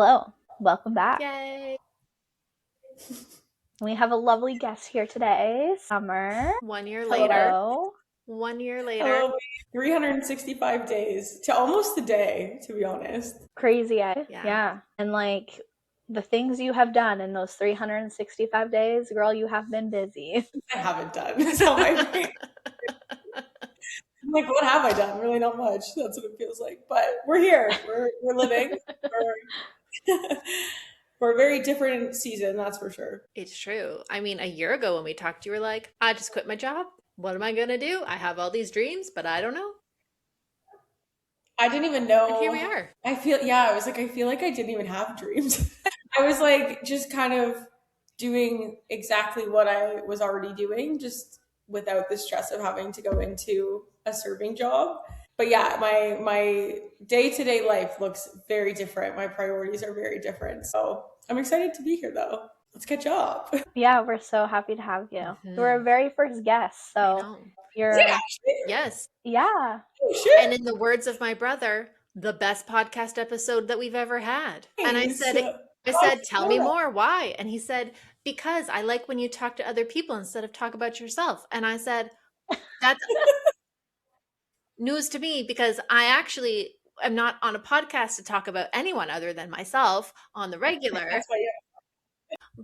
Hello, welcome back. Yay. We have a lovely guest here today, Summer. 1 year later. Hello. 1 year later. Hello. 365 days to almost a day, to be honest. Crazy, eh? Yeah. And like the things you have done in those 365 days, girl, you have been busy. I haven't done. So I'm like, what have I done? Really not much. That's what it feels like. But we're here. We're living. We're a very different season, that's for sure. It's true. I mean, a year ago when we talked, you were like, I just quit my job. What am I going to do? I have all these dreams, but I don't know. I didn't even know. And here we are. I feel like I didn't even have dreams. I was like just kind of doing exactly what I was already doing, just without the stress of having to go into a serving job. But yeah, my day-to-day life looks very different. My priorities are very different. So I'm excited to be here though. Let's catch up. Yeah, we're so happy to have you. You're our very first guest, so you're Yes. Yeah. Oh, and in the words of my brother, the best podcast episode that we've ever had. And I said, tell me more. Why? And he said, because I like when you talk to other people instead of talk about yourself. And I said, that's news to me, because I actually am not on a podcast to talk about anyone other than myself on the regular. That's why,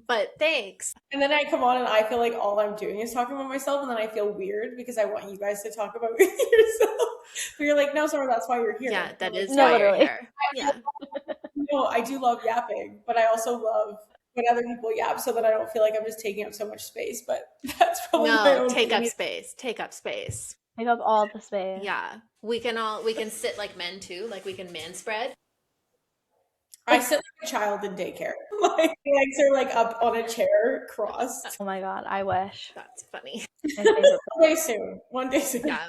But thanks. And then I come on and I feel like all I'm doing is talking about myself, and then I feel weird because I want you guys to talk about yourself. But you're like, no, Summer, that's why you're here. Yeah, that is No, why you're literally. here. Yeah. No, I do love yapping, but I also love when other people yap so that I don't feel like I'm just taking up so much space. But that's probably my No, own take up thing. space. Take up space. Take up all the space. Yeah. We can sit like men too. Like we can man spread. I sit like a child in daycare. Like legs are like up on a chair, crossed. Oh my god, I wish. That's funny. One day soon. Yeah.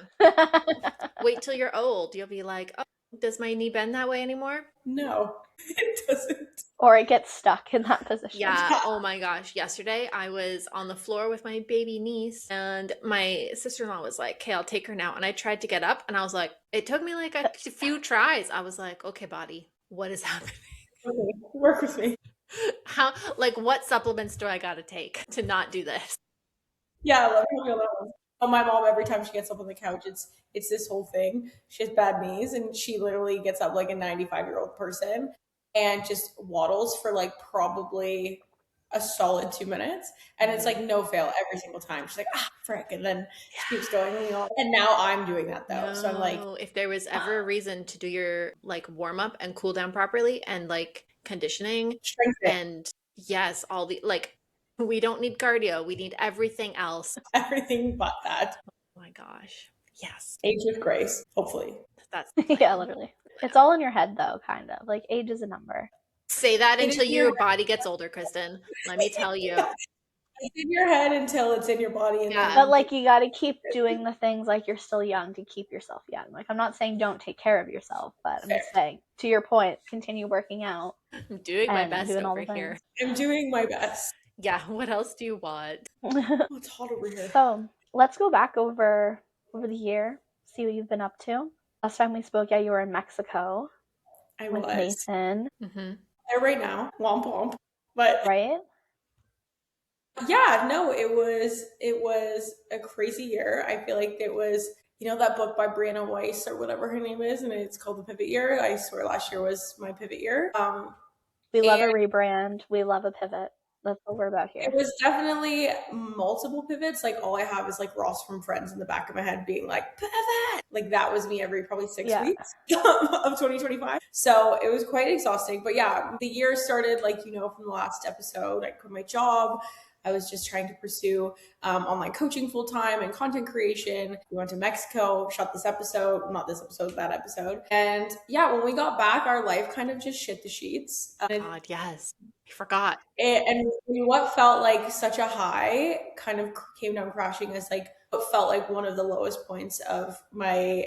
Wait till you're old. You'll be like, oh, does my knee bend that way anymore? No, it doesn't. Or it gets stuck in that position. Yeah. Oh my gosh. Yesterday I was on the floor with my baby niece, and my sister-in-law was like, okay, I'll take her now. And I tried to get up, and I was like, it took me like a few tries. I was like, okay, body, what is happening? Okay, work with me. What supplements do I gotta take to not do this? Yeah, let me feel that one. Oh, my mom, every time she gets up on the couch, it's this whole thing. She has bad knees, and she literally gets up like a 95-year-old person and just waddles for like probably a solid 2 minutes. And it's like no fail every single time. She's like, frick. And then she keeps going. And now I'm doing that though. So I'm like, if there was ever a reason to do your like warm up and cool down properly and like conditioning and yes, all the like, we don't need cardio. We need everything else. Everything but that. Oh my gosh. Yes. Age with grace, hopefully. That's yeah, literally. It's all in your head though, kind of. Like age is a number. Say that until your body gets older, Kristen. Let me tell you. Yeah. It's in your head until it's in your body. And yeah. But like you got to keep doing the things like you're still young to keep yourself young. Like I'm not saying don't take care of yourself, but I'm just saying, to your point, continue working out. I'm doing my best over here. I'm doing my best. Yeah, what else do you want? It's hot over here. So let's go back over the year, see what you've been up to. Last time we spoke, you were in Mexico. I with was. Nathan. Mm-hmm. There right now, womp womp. But right? Yeah, no, it was a crazy year. I feel like it was, that book by Brianna Weiss or whatever her name is, and it's called The Pivot Year. I swear last year was my pivot year. We love a rebrand. We love a pivot. That's what we're about here. It was definitely multiple pivots. Like all I have is like Ross from Friends in the back of my head being like, pivot. Like that was me every probably 6 weeks of 2025. So it was quite exhausting. But yeah, the year started like, from the last episode. I quit my job. I was just trying to pursue online coaching full time and content creation. We went to Mexico, shot this episode, not this episode, that episode. And yeah, when we got back, our life kind of just shit the sheets. God, yes. I forgot. And what felt like such a high kind of came down crashing as like what felt like one of the lowest points of my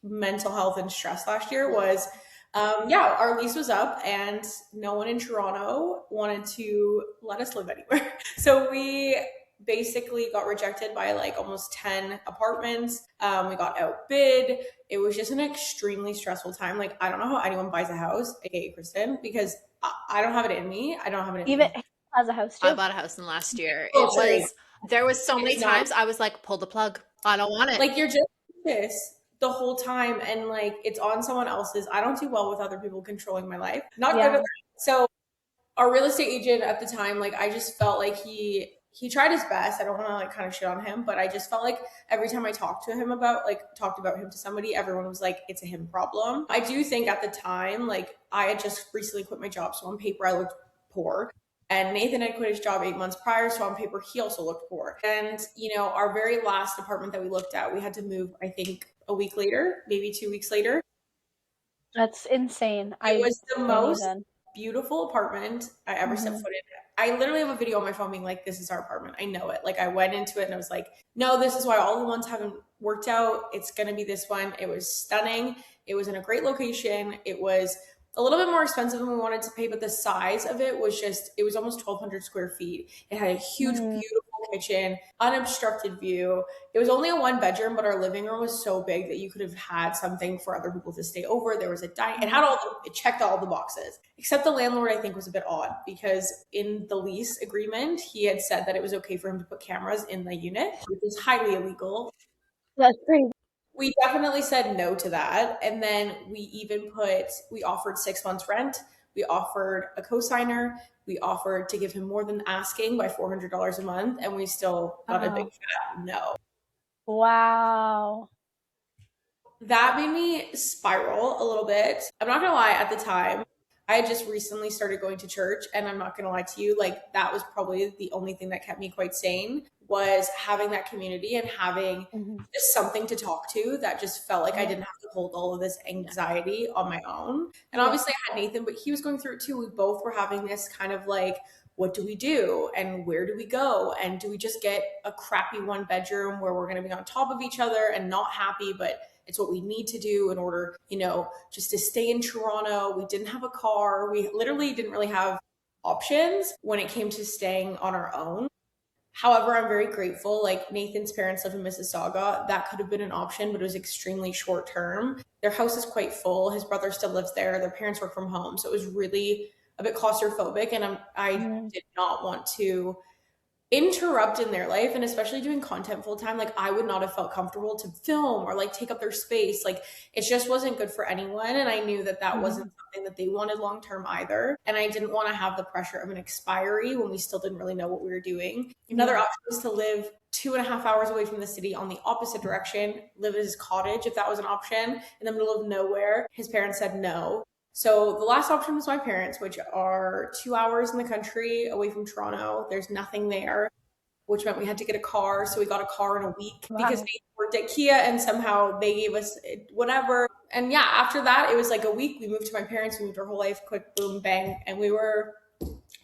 mental health and stress last year was our lease was up and no one in Toronto wanted to let us live anywhere. So we basically got rejected by like almost 10 apartments. We got outbid. It was just an extremely stressful time. Like, I don't know how anyone buys a house, aka Kristen, because I don't have it in me. I don't have it in Even me. has a house I too. bought a house in last year. Oh, sorry. There was so many It's not. times I was like, pull the plug. I don't want it. Like you're just this the whole time and like it's on someone else's. I don't do well with other people controlling my life. Not good at that. So our real estate agent at the time, like I just felt like he tried his best. I don't want to like kind of shit on him, but I just felt like every time I talked about him to somebody, everyone was like, it's a him problem. I do think at the time, like I had just recently quit my job, so on paper I looked poor. And Nathan had quit his job 8 months prior, so on paper he also looked poor. And our very last apartment that we looked at, we had to move, I think, a week later, maybe 2 weeks later. That's insane. It was the most beautiful apartment I ever set foot in. I literally have a video on my phone being like, this is our apartment. I know it. Like I went into it and I was like, no, this is why all the ones haven't worked out. It's going to be this one. It was stunning. It was in a great location. It was a little bit more expensive than we wanted to pay, but the size of it was it was almost 1,200 square feet. It had a huge, beautiful kitchen, unobstructed view. It was only a 1 bedroom, but our living room was so big that you could have had something for other people to stay over. There was a dining. It checked all the boxes, except the landlord I think was a bit odd because in the lease agreement, he had said that it was okay for him to put cameras in the unit, which is highly illegal. That's crazy. We definitely said no to that. And then we offered 6 months rent. We offered a cosigner. We offered to give him more than asking by $400 a month. And we still got a big fat no. Wow. That made me spiral a little bit. I'm not going to lie, at the time, I had just recently started going to church. And I'm not going to lie to you, like that was probably the only thing that kept me quite sane, was having that community and having just something to talk to that just felt like I didn't have to hold all of this anxiety on my own. And obviously I had Nathan, but he was going through it too. We both were having this kind of like, what do we do? And where do we go? And do we just get a crappy 1 bedroom where we're going to be on top of each other and not happy, but it's what we need to do in order, just to stay in Toronto. We didn't have a car. We literally didn't really have options when it came to staying on our own. However, I'm very grateful. Like Nathan's parents live in Mississauga. That could have been an option, but it was extremely short term. Their house is quite full. His brother still lives there. Their parents work from home. So it was really a bit claustrophobic. And I did not want to interrupt in their life, and especially doing content full time. Like I would not have felt comfortable to film or like take up their space. Like it just wasn't good for anyone. And I knew that wasn't something that they wanted long term either. And I didn't want to have the pressure of an expiry when we still didn't really know what we were doing. Another option was to live 2.5 hours away from the city on the opposite direction, live at his cottage if that was an option in the middle of nowhere. His parents said no. So the last option was my parents, which are 2 hours in the country away from Toronto. There's nothing there, which meant we had to get a car. So we got a car in a week because they worked at Kia and somehow they gave us whatever. And yeah, after that, it was like a week. We moved to my parents. We moved our whole life, quick, boom, bang. And we were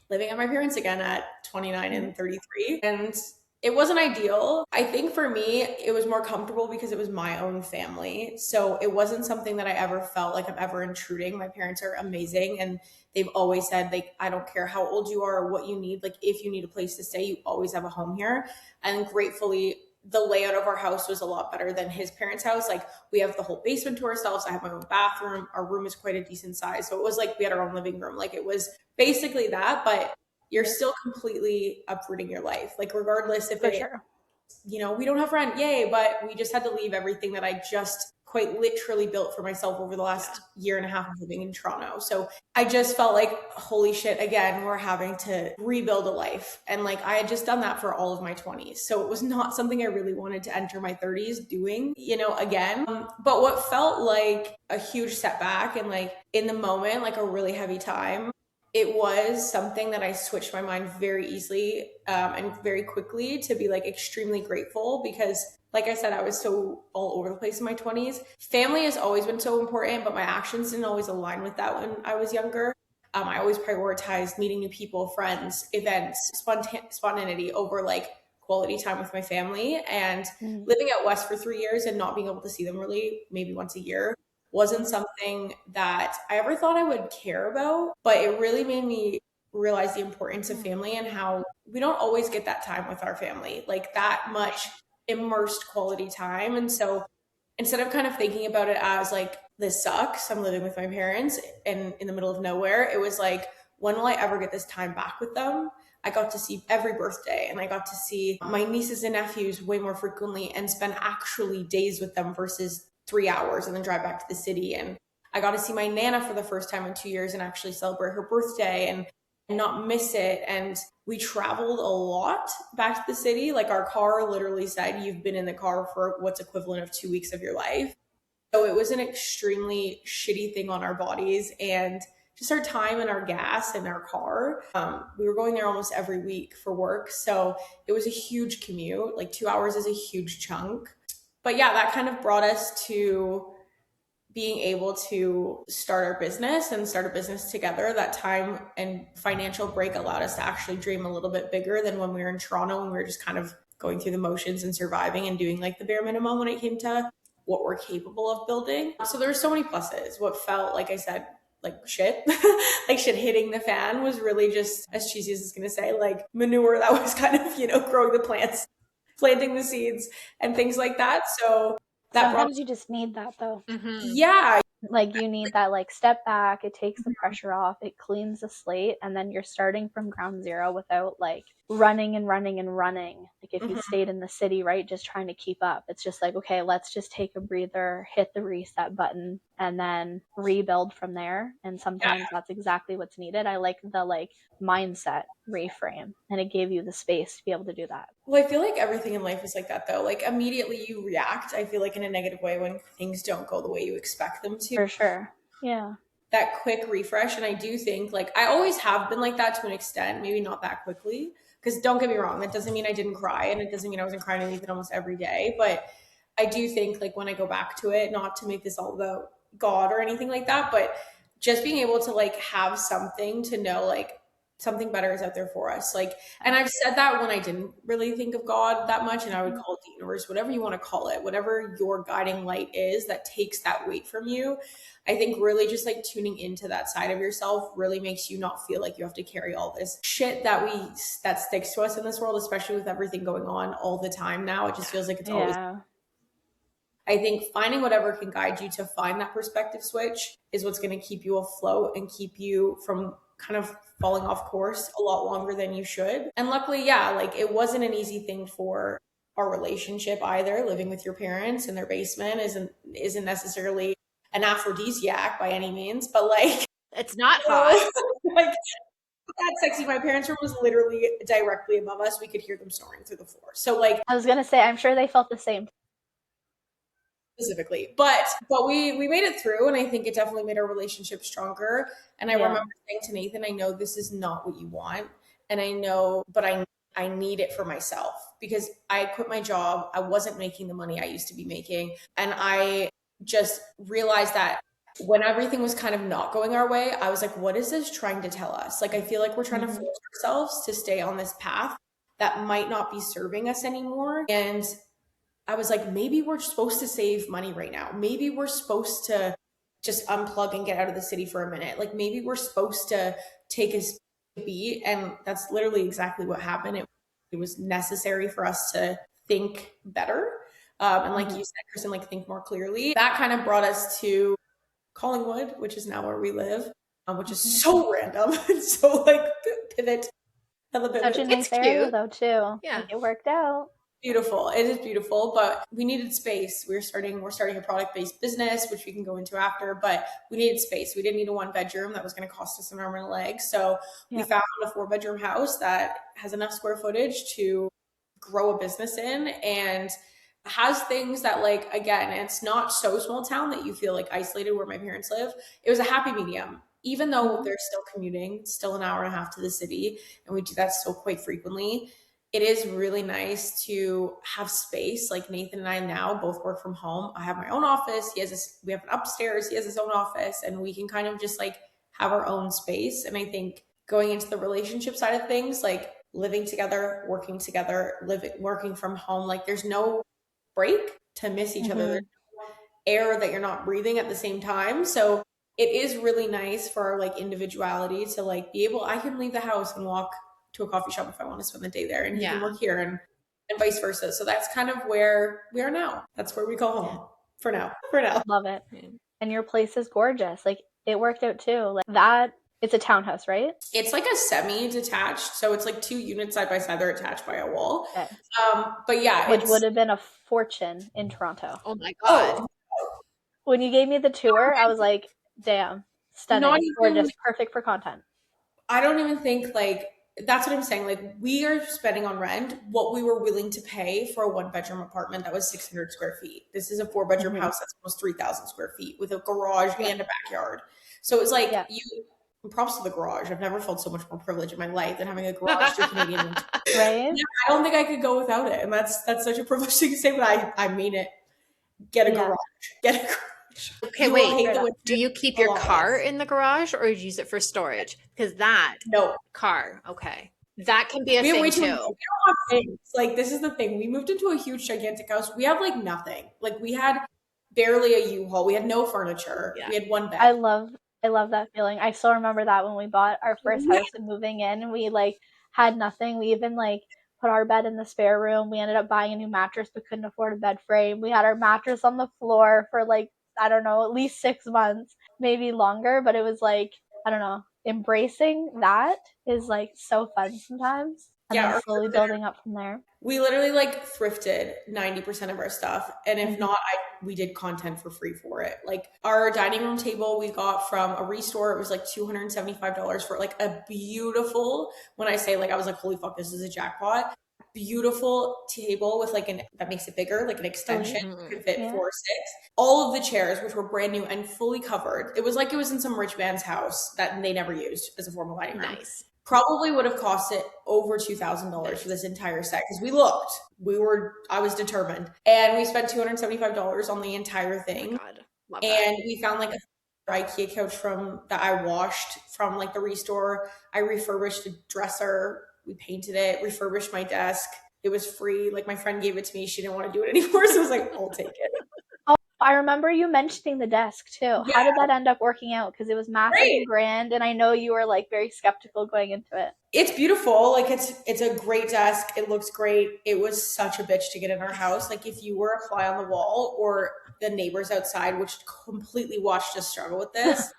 living at my parents again at 29 and 33. And it wasn't ideal. I think for me, it was more comfortable because it was my own family. So it wasn't something that I ever felt like I'm ever intruding. My parents are amazing. And they've always said, like, I don't care how old you are or what you need. Like, if you need a place to stay, you always have a home here. And gratefully, the layout of our house was a lot better than his parents' house. Like, we have the whole basement to ourselves. I have my own bathroom. Our room is quite a decent size. So it was like we had our own living room. Like, it was basically that, but you're still completely uprooting your life. Like regardless if we don't have rent, yay, but we just had to leave everything that I just quite literally built for myself over the last year and a half of living in Toronto. So I just felt like, holy shit, again, we're having to rebuild a life. And like, I had just done that for all of my 20s. So it was not something I really wanted to enter my 30s doing, again. But what felt like a huge setback and like in the moment, like a really heavy time, it was something that I switched my mind very easily and very quickly to be like extremely grateful because, like I said, I was so all over the place in my 20s. Family has always been so important, but my actions didn't always align with that when I was younger. I always prioritized meeting new people, friends, events, spontaneity over like quality time with my family. And living out west for 3 years and not being able to see them really maybe once a year wasn't something that I ever thought I would care about, but it really made me realize the importance of family and how we don't always get that time with our family, like that much immersed quality time. And so instead of kind of thinking about it as like, this sucks, I'm living with my parents and in the middle of nowhere, it was like, when will I ever get this time back with them? I got to see every birthday, and I got to see my nieces and nephews way more frequently and spend actually days with them versus 3 hours and then drive back to the city. And I got to see my Nana for the first time in 2 years and actually celebrate her birthday and not miss it. And we traveled a lot back to the city. Like, our car literally said, you've been in the car for what's equivalent of 2 weeks of your life. So it was an extremely shitty thing on our bodies and just our time and our gas in our car. We were going there almost every week for work. So it was a huge commute. Like, 2 hours is a huge chunk. But yeah, that kind of brought us to being able to start our business and start a business together. That time and financial break allowed us to actually dream a little bit bigger than when we were in Toronto, and we were just kind of going through the motions and surviving and doing like the bare minimum when it came to what we're capable of building. So there were so many pluses. What felt, like I said, like shit, like shit hitting the fan was really just, as cheesy as it's going to say, like manure that was kind of, growing the plants, planting the seeds and things like that. So that sometimes you just need that though. Yeah. Like, you need that, like, step back, it takes the pressure off, it cleans the slate, and then you're starting from ground zero without like running and running and running. Like, if you stayed in the city, right, just trying to keep up, it's just like, okay, let's just take a breather, hit the reset button, and then rebuild from there. And sometimes that's exactly what's needed. I like the mindset reframe, and it gave you the space to be able to do that. Well, I feel like everything in life is like that though. Like, immediately you react, I feel like, in a negative way when things don't go the way you expect them to. For sure. Yeah. That quick refresh. And I do think, like, I always have been like that to an extent, maybe not that quickly. Because don't get me wrong, that doesn't mean I didn't cry, and it doesn't mean I wasn't crying to Nathan almost every day. But I do think, like, when I go back to it, not to make this all about God or anything like that, but just being able to like have something to know, like, something better is out there for us. Like, and I've said that when I didn't really think of God that much, and I would call it the universe, whatever you want to call it, whatever your guiding light is that takes that weight from you. I think really just like tuning into that side of yourself really makes you not feel like you have to carry all this shit that sticks to us in this world, especially with everything going on all the time now. It just feels like it's always. I think finding whatever can guide you to find that perspective switch is what's going to keep you afloat and keep you from kind of falling off course a lot longer than you should. And luckily, yeah, like, it wasn't an easy thing for our relationship either. Living with your parents in their basement isn't necessarily an aphrodisiac by any means, but like, it's not hot. Like, that sexy. My parents' room was literally directly above us. We could hear them snoring through the floor. So like, I was gonna say, I'm sure they felt the same. Specifically, but we made it through, and I think it definitely made our relationship stronger. And I remember saying to Nathan, I know this is not what you want, and I know, but I need it for myself, because I quit my job. I wasn't making the money I used to be making, and I just realized that when everything was kind of not going our way, I was like, what is this trying to tell us? Like, I feel like we're trying to force ourselves to stay on this path that might not be serving us anymore. And I was like, maybe we're supposed to save money right now. Maybe we're supposed to just unplug and get out of the city for a minute. Like, maybe we're supposed to take a beat. And that's literally exactly what happened. It was necessary for us to think better. And like you said, Kristen, like, think more clearly. That kind of brought us to Collingwood, which is now where we live, which is so random. So like, pivot. Such a nice area though too. Yeah. Like, it worked out. Beautiful. It is beautiful, but we needed space. We're starting a product-based business, which we can go into after, but we needed space. We didn't need a 1-bedroom that was going to cost us an arm and a leg. So we found a 4-bedroom house that has enough square footage to grow a business in, and has things that, like, again, it's not so small town that you feel like isolated where my parents live. It was a happy medium. Even though they're still commuting, still an hour and a half to the city, and we do that still quite frequently, it is really nice to have space. Like, Nathan and I now both work from home. I have my own office. We have an upstairs. He has his own office, and we can kind of just like have our own space. And I think going into the relationship side of things, like living together, working together, working from home, like, there's no break to miss each other. There's no air that you're not breathing at the same time. So it is really nice for our like individuality to like be able, I can leave the house and walk to a coffee shop if I want to spend the day there, and he can work here, and vice versa. So that's kind of where we are now. That's where we call home for now. Love it. And your place is gorgeous. Like, it worked out too. Like, that It's a townhouse, right? It's like a semi-detached, so it's like 2 units side by side. They're attached by a wall. Okay. But yeah, Which would it's have been a fortune in Toronto. Oh my oh, God. When you gave me the tour, I was like, damn, not stunning, even. gorgeous, perfect for content. I don't even think like that's what I'm saying. Like we are spending on rent what we were willing to pay for a 1 bedroom apartment that was 600 square feet. This is a 4 bedroom Mm-hmm. house that's almost 3,000 square feet with a garage Yeah. and a backyard. So it was like Yeah. props to the garage. I've never felt so much more privilege in my life than having a garage through Canadian winter. Right? Yeah, I don't think I could go without it. And that's such a privileged thing to say, but I mean it. Get a Yeah. garage. Get a garage. Okay, You will wait. hate Straight the up. winter Do you keep a your lot car less. in the garage or use it for storage? Because that No, car, okay. That can be a we have way thing too many. too. We don't have things. Like this is the thing. We moved into a huge, gigantic house. We have like nothing. Like we had barely a U-Haul. We had no furniture. Yeah. We had one bed. I love that feeling. I still remember that when we bought our first Yeah. house and moving in, we like had nothing. We even like put our bed in the spare room. We ended up buying a new mattress but couldn't afford a bed frame. We had our mattress on the floor for like, I don't know, at least 6 months, maybe longer, but it was like, I don't know, embracing that is like so fun sometimes. And Yeah, then our slowly building up from there. we literally like thrifted 90% of our stuff. And if Mhm. not, we did content for free for it. Like our dining room table, we got from a restore. It was like $275 for like a beautiful, when I say like, I was like, holy fuck, this is a jackpot. Beautiful table with like that makes it bigger, like an extension, Mhm. could fit Yeah. 4 or 6. All of the chairs, which were brand new and fully covered. It was like it was in some rich man's house that they never used as a formal dining room. Nice. Probably would have cost it over $2,000 for this entire set because we looked. I was determined. And we spent $275 on the entire Oh my thing. God. Love that. And we found like a IKEA couch that I washed from like the restore. I refurbished the dresser. We painted it, refurbished my desk. It was free. Like my friend gave it to me. She didn't want to do it anymore. So I was like, I'll take it. I remember you mentioning the desk too. Yeah. How did that end up working out? Because it was massive Great. and grand, and I know you were like very skeptical going into it. It's beautiful. Like it's a great desk. It looks great. It was such a bitch to get in our house. Like if you were a fly on the wall or the neighbors outside, which completely watched us struggle with this.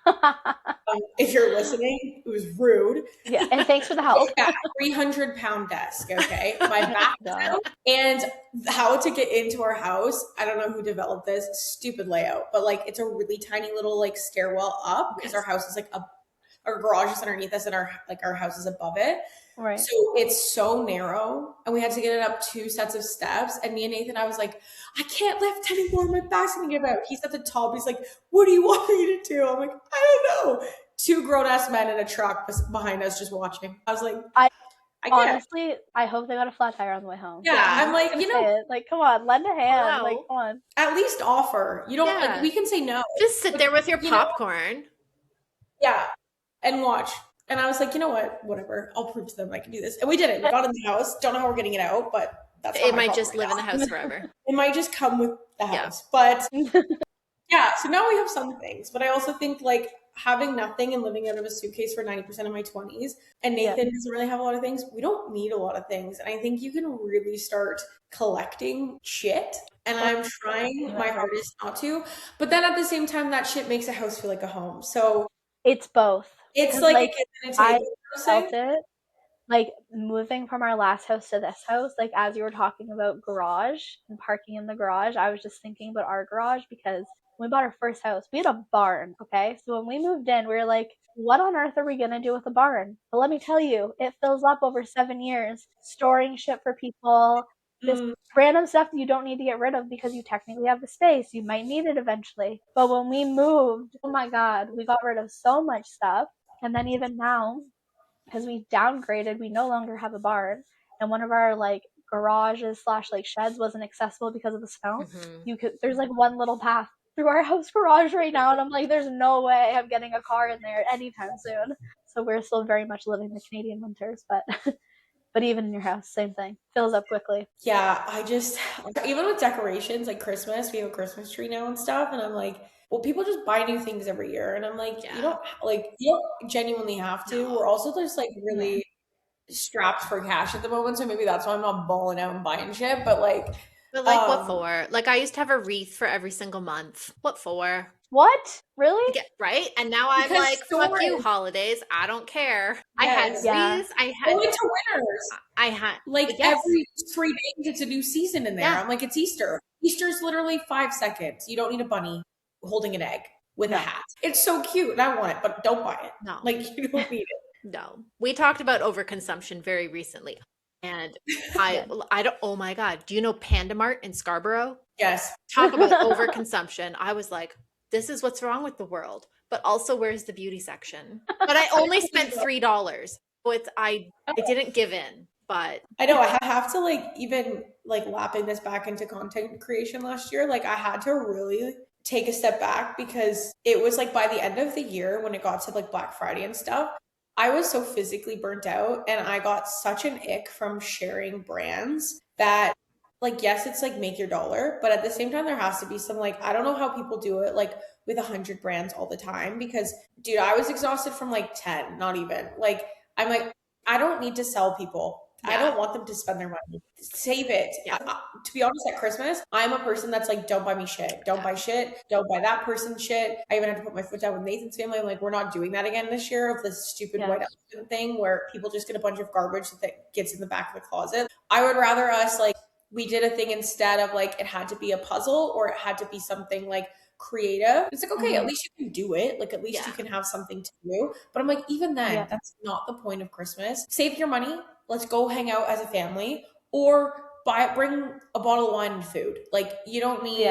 If you're listening, it was rude. Yeah, and thanks for the help. Yeah, 300-pound desk. Okay, my back God. and how to get into our house. I don't know who developed this stupid layout, but like it's a really tiny little like stairwell up because our house is like our garage is underneath us and our house is above it. Right. So it's so narrow and we had to get it up 2 sets of steps. And me and Nathan, I was like, I can't lift anymore. My back's gonna give out. He's at the top. He's like, what do you want me to do? I'm like, I don't know. 2 grown-ass men in a truck behind us just watching. I was like, I can't. Honestly, I hope they got a flat tire on the way home. Yeah, I'm like, you know, like, come on, lend a hand. Hello. Like, come on. At least offer. You don't Yeah. like we can say no. Just sit there with your popcorn. Yeah. And watch. And I was like, you know what? Whatever. I'll prove to them I can do this. And we did it. We got in the house. Don't know how we're getting it out, but that's It might just live in the house forever. It might just come with the Yeah. house. But yeah, so now we have some things. But I also think like having nothing and living out of a suitcase for 90% of my 20s, and Nathan doesn't really have a lot of things. We don't need a lot of things. And I think you can really start collecting shit. And I'm trying my hardest not to. But then at the same time, that shit makes a house feel like a home. So it's both. it's like a give and a I take. felt it. Like moving from our last house to this house, like as you were talking about garage and parking in the garage, I was just thinking about our garage because when we bought our first house, we had a barn, okay? So when we moved in, we were like, what on earth are we going to do with a barn? But let me tell you, it fills up over 7 years, storing shit for people, this random stuff that you don't need to get rid of because you technically have the space. You might need it eventually. But when we moved, oh my God, we got rid of so much stuff. And then even now, because we downgraded, we no longer have a barn, and one of our like garages / like sheds wasn't accessible because of the snow. There's like one little path through our house garage right now, and I'm like, there's no way I'm getting a car in there anytime soon. So we're still very much living the Canadian winters, but but even in your house, same thing, fills up quickly. Yeah, I just even with decorations like Christmas, we have a Christmas tree now and stuff, and I'm like, well, people just buy new things every year, and I'm like, you don't genuinely have to. We're also just like really strapped for cash at the moment, so maybe that's why I'm not balling out and buying shit. But like what for? Like I used to have a wreath for every single month. What for? What? Really? Right? And now I'm Because like, fuck you, stores, holidays. I don't care. I had yes, Yeah. Wheaties. I go had, into Winners. I had, Like yes. every 3 days, it's a new season in there. Yeah. I'm like, it's Easter. Easter's literally 5 seconds. You don't need a bunny holding an egg with a No. hat. It's so cute and I want it, but don't buy it. No. Like, you don't need it. No. We talked about overconsumption very recently. And I don't, oh my God. Do you know Panda Mart in Scarborough? Yes. Talk about overconsumption. I was like, this is what's wrong with the world. But also, where's the beauty section? But I only spent $3. So I didn't give in, but I know I have to like even like lapping this back into content creation last year. Like I had to really take a step back because it was like by the end of the year when it got to like Black Friday and stuff, I was so physically burnt out and I got such an ick from sharing brands that like yes, it's like make your dollar, but at the same time there has to be some like I don't know how people do it like with 100 brands all the time because dude, I was exhausted from like 10, not even. Like I'm like I don't need to sell people. I yeah. don't want them to spend their money. Save it. Yeah. To be honest, at Christmas, I'm a person that's like, don't buy me shit. Don't buy shit. Don't buy that person shit. I even had to put my foot down with Nathan's family. I'm like, we're not doing that again this year of this stupid white elephant thing where people just get a bunch of garbage that gets in the back of the closet. I would rather us like, we did a thing instead of like, it had to be a puzzle or it had to be something like creative. It's like, okay, at least you can do it. Like, at least you can have something to do. But I'm like, even then, that's not the point of Christmas. Save your money. Let's go hang out as a family or bring a bottle of wine and food. Like, you don't need,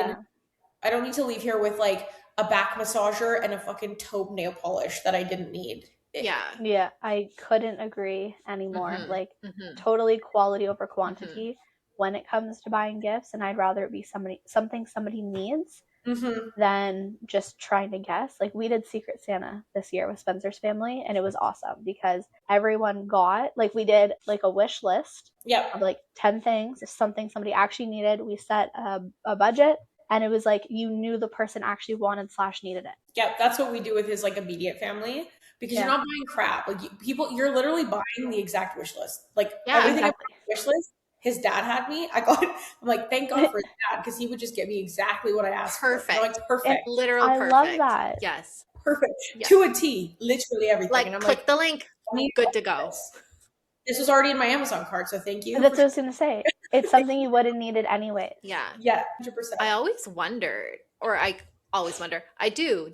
I don't need to leave here with like a back massager and a fucking taupe nail polish that I didn't need. Yeah, I couldn't agree anymore. Like, totally quality over quantity when it comes to buying gifts, and I'd rather it be something somebody needs than just trying to guess. Like, we did Secret Santa this year with Spencer's family, and it was awesome because everyone got, like, we did like a wish list of like 10 things, something somebody actually needed. We set a budget, and it was like you knew the person actually wanted / needed it. Yeah, that's what we do with his like immediate family because you're not buying crap. Like you're literally buying the exact wish list. Like everything on the wish list, his dad had me. I'm like, thank God for his dad because he would just get me exactly what I asked for. I'm like, perfect. Literal perfect. I love that. Yes. Perfect. To a T, literally everything. Like, and I'm click the link. Good to go. This was already in my Amazon cart, so thank you. That's what I was going to say. It's something you would have needed anyway. Yeah. Yeah, 100%. I always wondered, I do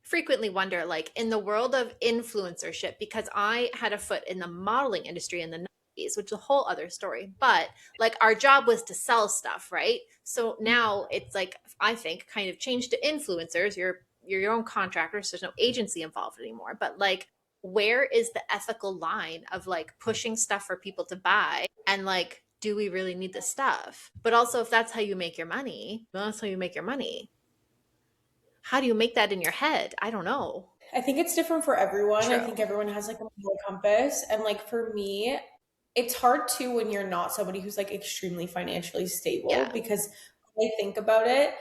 frequently wonder, like in the world of influencership, because I had a foot in the modeling industry in the 90s, which is a whole other story. But like our job was to sell stuff, right? So now it's like, I think kind of changed to influencers. You're your own contractor, so there's no agency involved anymore. But like, where is the ethical line of like pushing stuff for people to buy and like, do we really need this stuff? But also, if that's how you make your money, that's how you make your money. How do you make that in your head? I don't know. I think it's different for everyone. True. I think everyone has like a moral compass. And like for me, it's hard too when you're not somebody who's like extremely financially stable because when I think about it,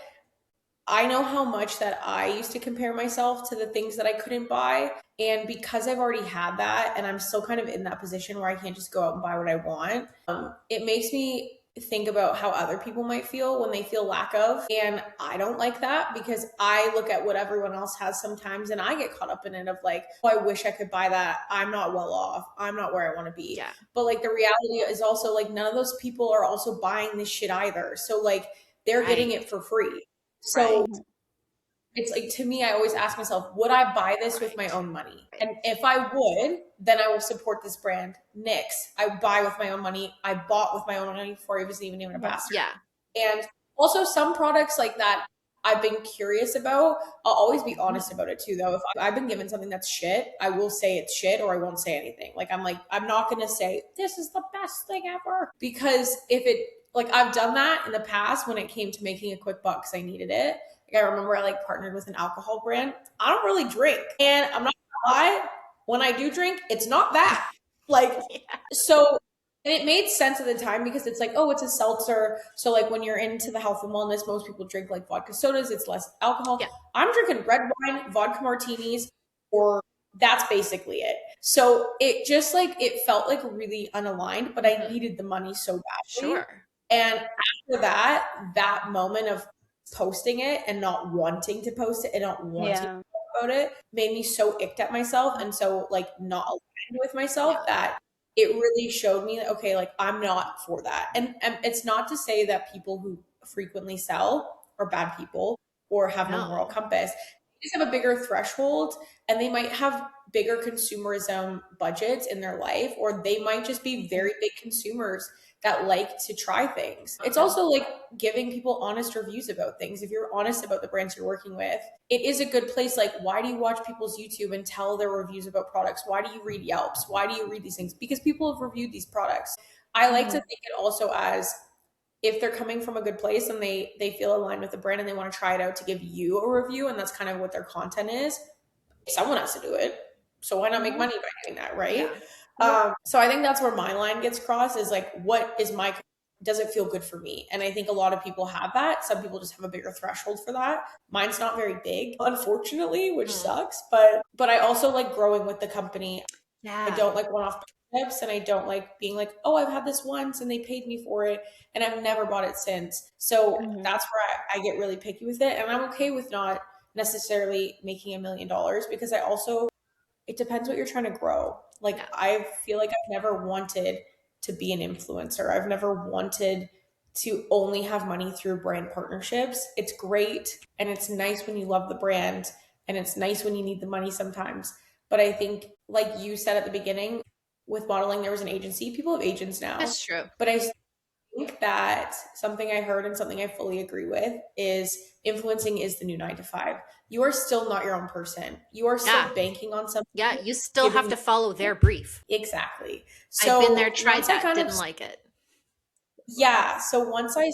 I know how much that I used to compare myself to the things that I couldn't buy. And because I've already had that and I'm still kind of in that position where I can't just go out and buy what I want, it makes me think about how other people might feel when they feel lack of. And I don't like that because I look at what everyone else has sometimes and I get caught up in it of like, oh, I wish I could buy that. I'm not well off. I'm not where I want to be. Yeah. But like the reality is also like none of those people are also buying this shit either. So like they're getting it for free. So it's like, to me, I always ask myself, would I buy this with my own money? And if I would, then I will support this brand. NYX, I buy with my own money. I bought with my own money before I was even an ambassador. Yeah. And also some products like that I've been curious about. I'll always be honest about it too, though. If I've been given something that's shit, I will say it's shit or I won't say anything. Like, I'm not going to say, this is the best thing ever. Because I've done that in the past when it came to making a quick buck because I needed it. Like, I remember I like partnered with an alcohol brand. I don't really drink. And I'm not going to lie, when I do drink, it's not that. So, and it made sense at the time because it's like, oh, it's a seltzer. So like when you're into the health and wellness, most people drink like vodka sodas. It's less alcohol. Yeah. I'm drinking red wine, vodka martinis, or that's basically it. So it just like, it felt like really unaligned, but I needed the money so badly. Sure. And after that moment of posting it and not wanting to post it and not wanting to Yeah. talk about it made me so icked at myself and so like not aligned with myself that it really showed me that, okay, like I'm not for that. And it's not to say that people who frequently sell are bad people or have no moral compass. They just have a bigger threshold and they might have bigger consumerism budgets in their life, or they might just be very big consumers that like to try things. It's also like giving people honest reviews about things. If you're honest about the brands you're working with, it is a good place. Like, why do you watch people's YouTube and tell their reviews about products? Why do you read Yelps? Why do you read these things? Because people have reviewed these products. I like to think it also as if they're coming from a good place and they feel aligned with the brand and they want to try it out to give you a review, and that's kind of what their content is. Someone has to do it. So why not make money by doing that, right? So I think that's where my line gets crossed is like, what is my, does it feel good for me? And I think a lot of people have that. Some people just have a bigger threshold for that. Mine's not very big, unfortunately, which sucks. But I also like growing with the company. I don't like one-off partnerships, and I don't like being like, oh, I've had this once and they paid me for it and I've never bought it since. So that's where I get really picky with it. And I'm okay with not necessarily making $1 million because I also, it depends what you're trying to grow. Like, I feel like I've never wanted to be an influencer. I've never wanted to only have money through brand partnerships. It's great and it's nice when you love the brand and it's nice when you need the money sometimes. But I think, like you said at the beginning, with modeling, there was an agency. People have agents now. That's true. But I think that something I heard and something I fully agree with is influencing is the new 9 to 5. You are still not your own person. You are still banking on something. Yeah, you still have to follow their brief. Exactly. So I've been there, tried that, didn't like it. Yeah. So once I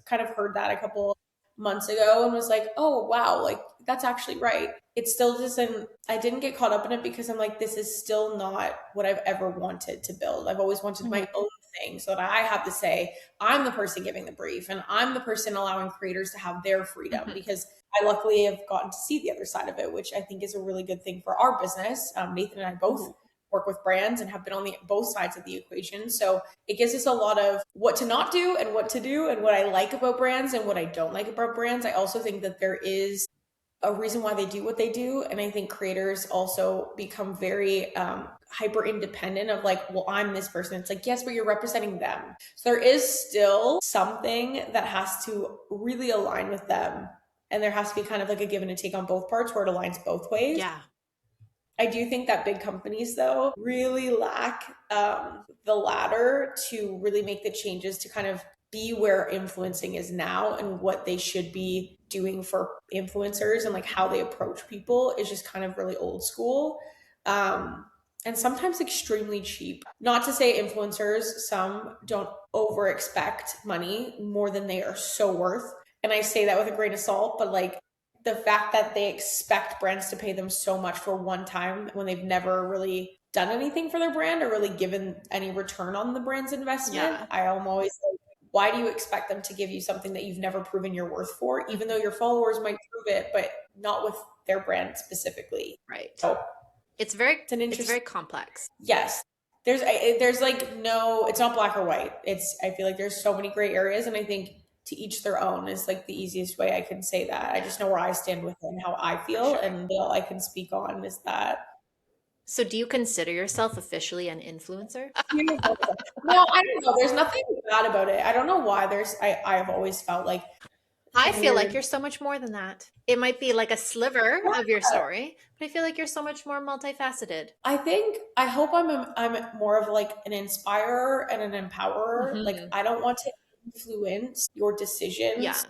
kind of heard that a couple months ago and was like, oh, wow, like that's actually right. It still doesn't, I didn't get caught up in it because I'm like, this is still not what I've ever wanted to build. I've always wanted my own thing so that I have to say, I'm the person giving the brief and I'm the person allowing creators to have their freedom because I luckily have gotten to see the other side of it, which I think is a really good thing for our business. Nathan and I both work with brands and have been on both sides of the equation. So it gives us a lot of what to not do and what to do and what I like about brands and what I don't like about brands. I also think that there is a reason why they do what they do. And I think creators also become very hyper independent of like, well, I'm this person. It's like, yes, but you're representing them. So there is still something that has to really align with them. And there has to be kind of like a give and a take on both parts where it aligns both ways. Yeah. I do think that big companies, though, really lack the ladder to really make the changes to kind of be where influencing is now, and what they should be doing for influencers and like how they approach people is just kind of really old school. And sometimes extremely cheap. Not to say influencers, some don't over expect money more than they are so worth. And I say that with a grain of salt, but like, the fact that they expect brands to pay them so much for one time when they've never really done anything for their brand or really given any return on the brand's investment. I am always like, why do you expect them to give you something that you've never proven your worth for, even though your followers might prove it, but not with their brand specifically? Right. So it's very complex. Yes. There's like no, it's not black or white. I feel like there's so many gray areas, and I think to each their own is like the easiest way I can say that. I just know where I stand with it and how I feel, and all I can speak on is that. So do you consider yourself officially an influencer? No, I don't know. There's nothing bad about it. I don't know why I've always felt like I feel like you're so much more than that. It might be like a sliver of your story, but I feel like you're so much more multifaceted. I hope I'm more of like an inspirer and an empowerer. Like, I don't want to influence your decisions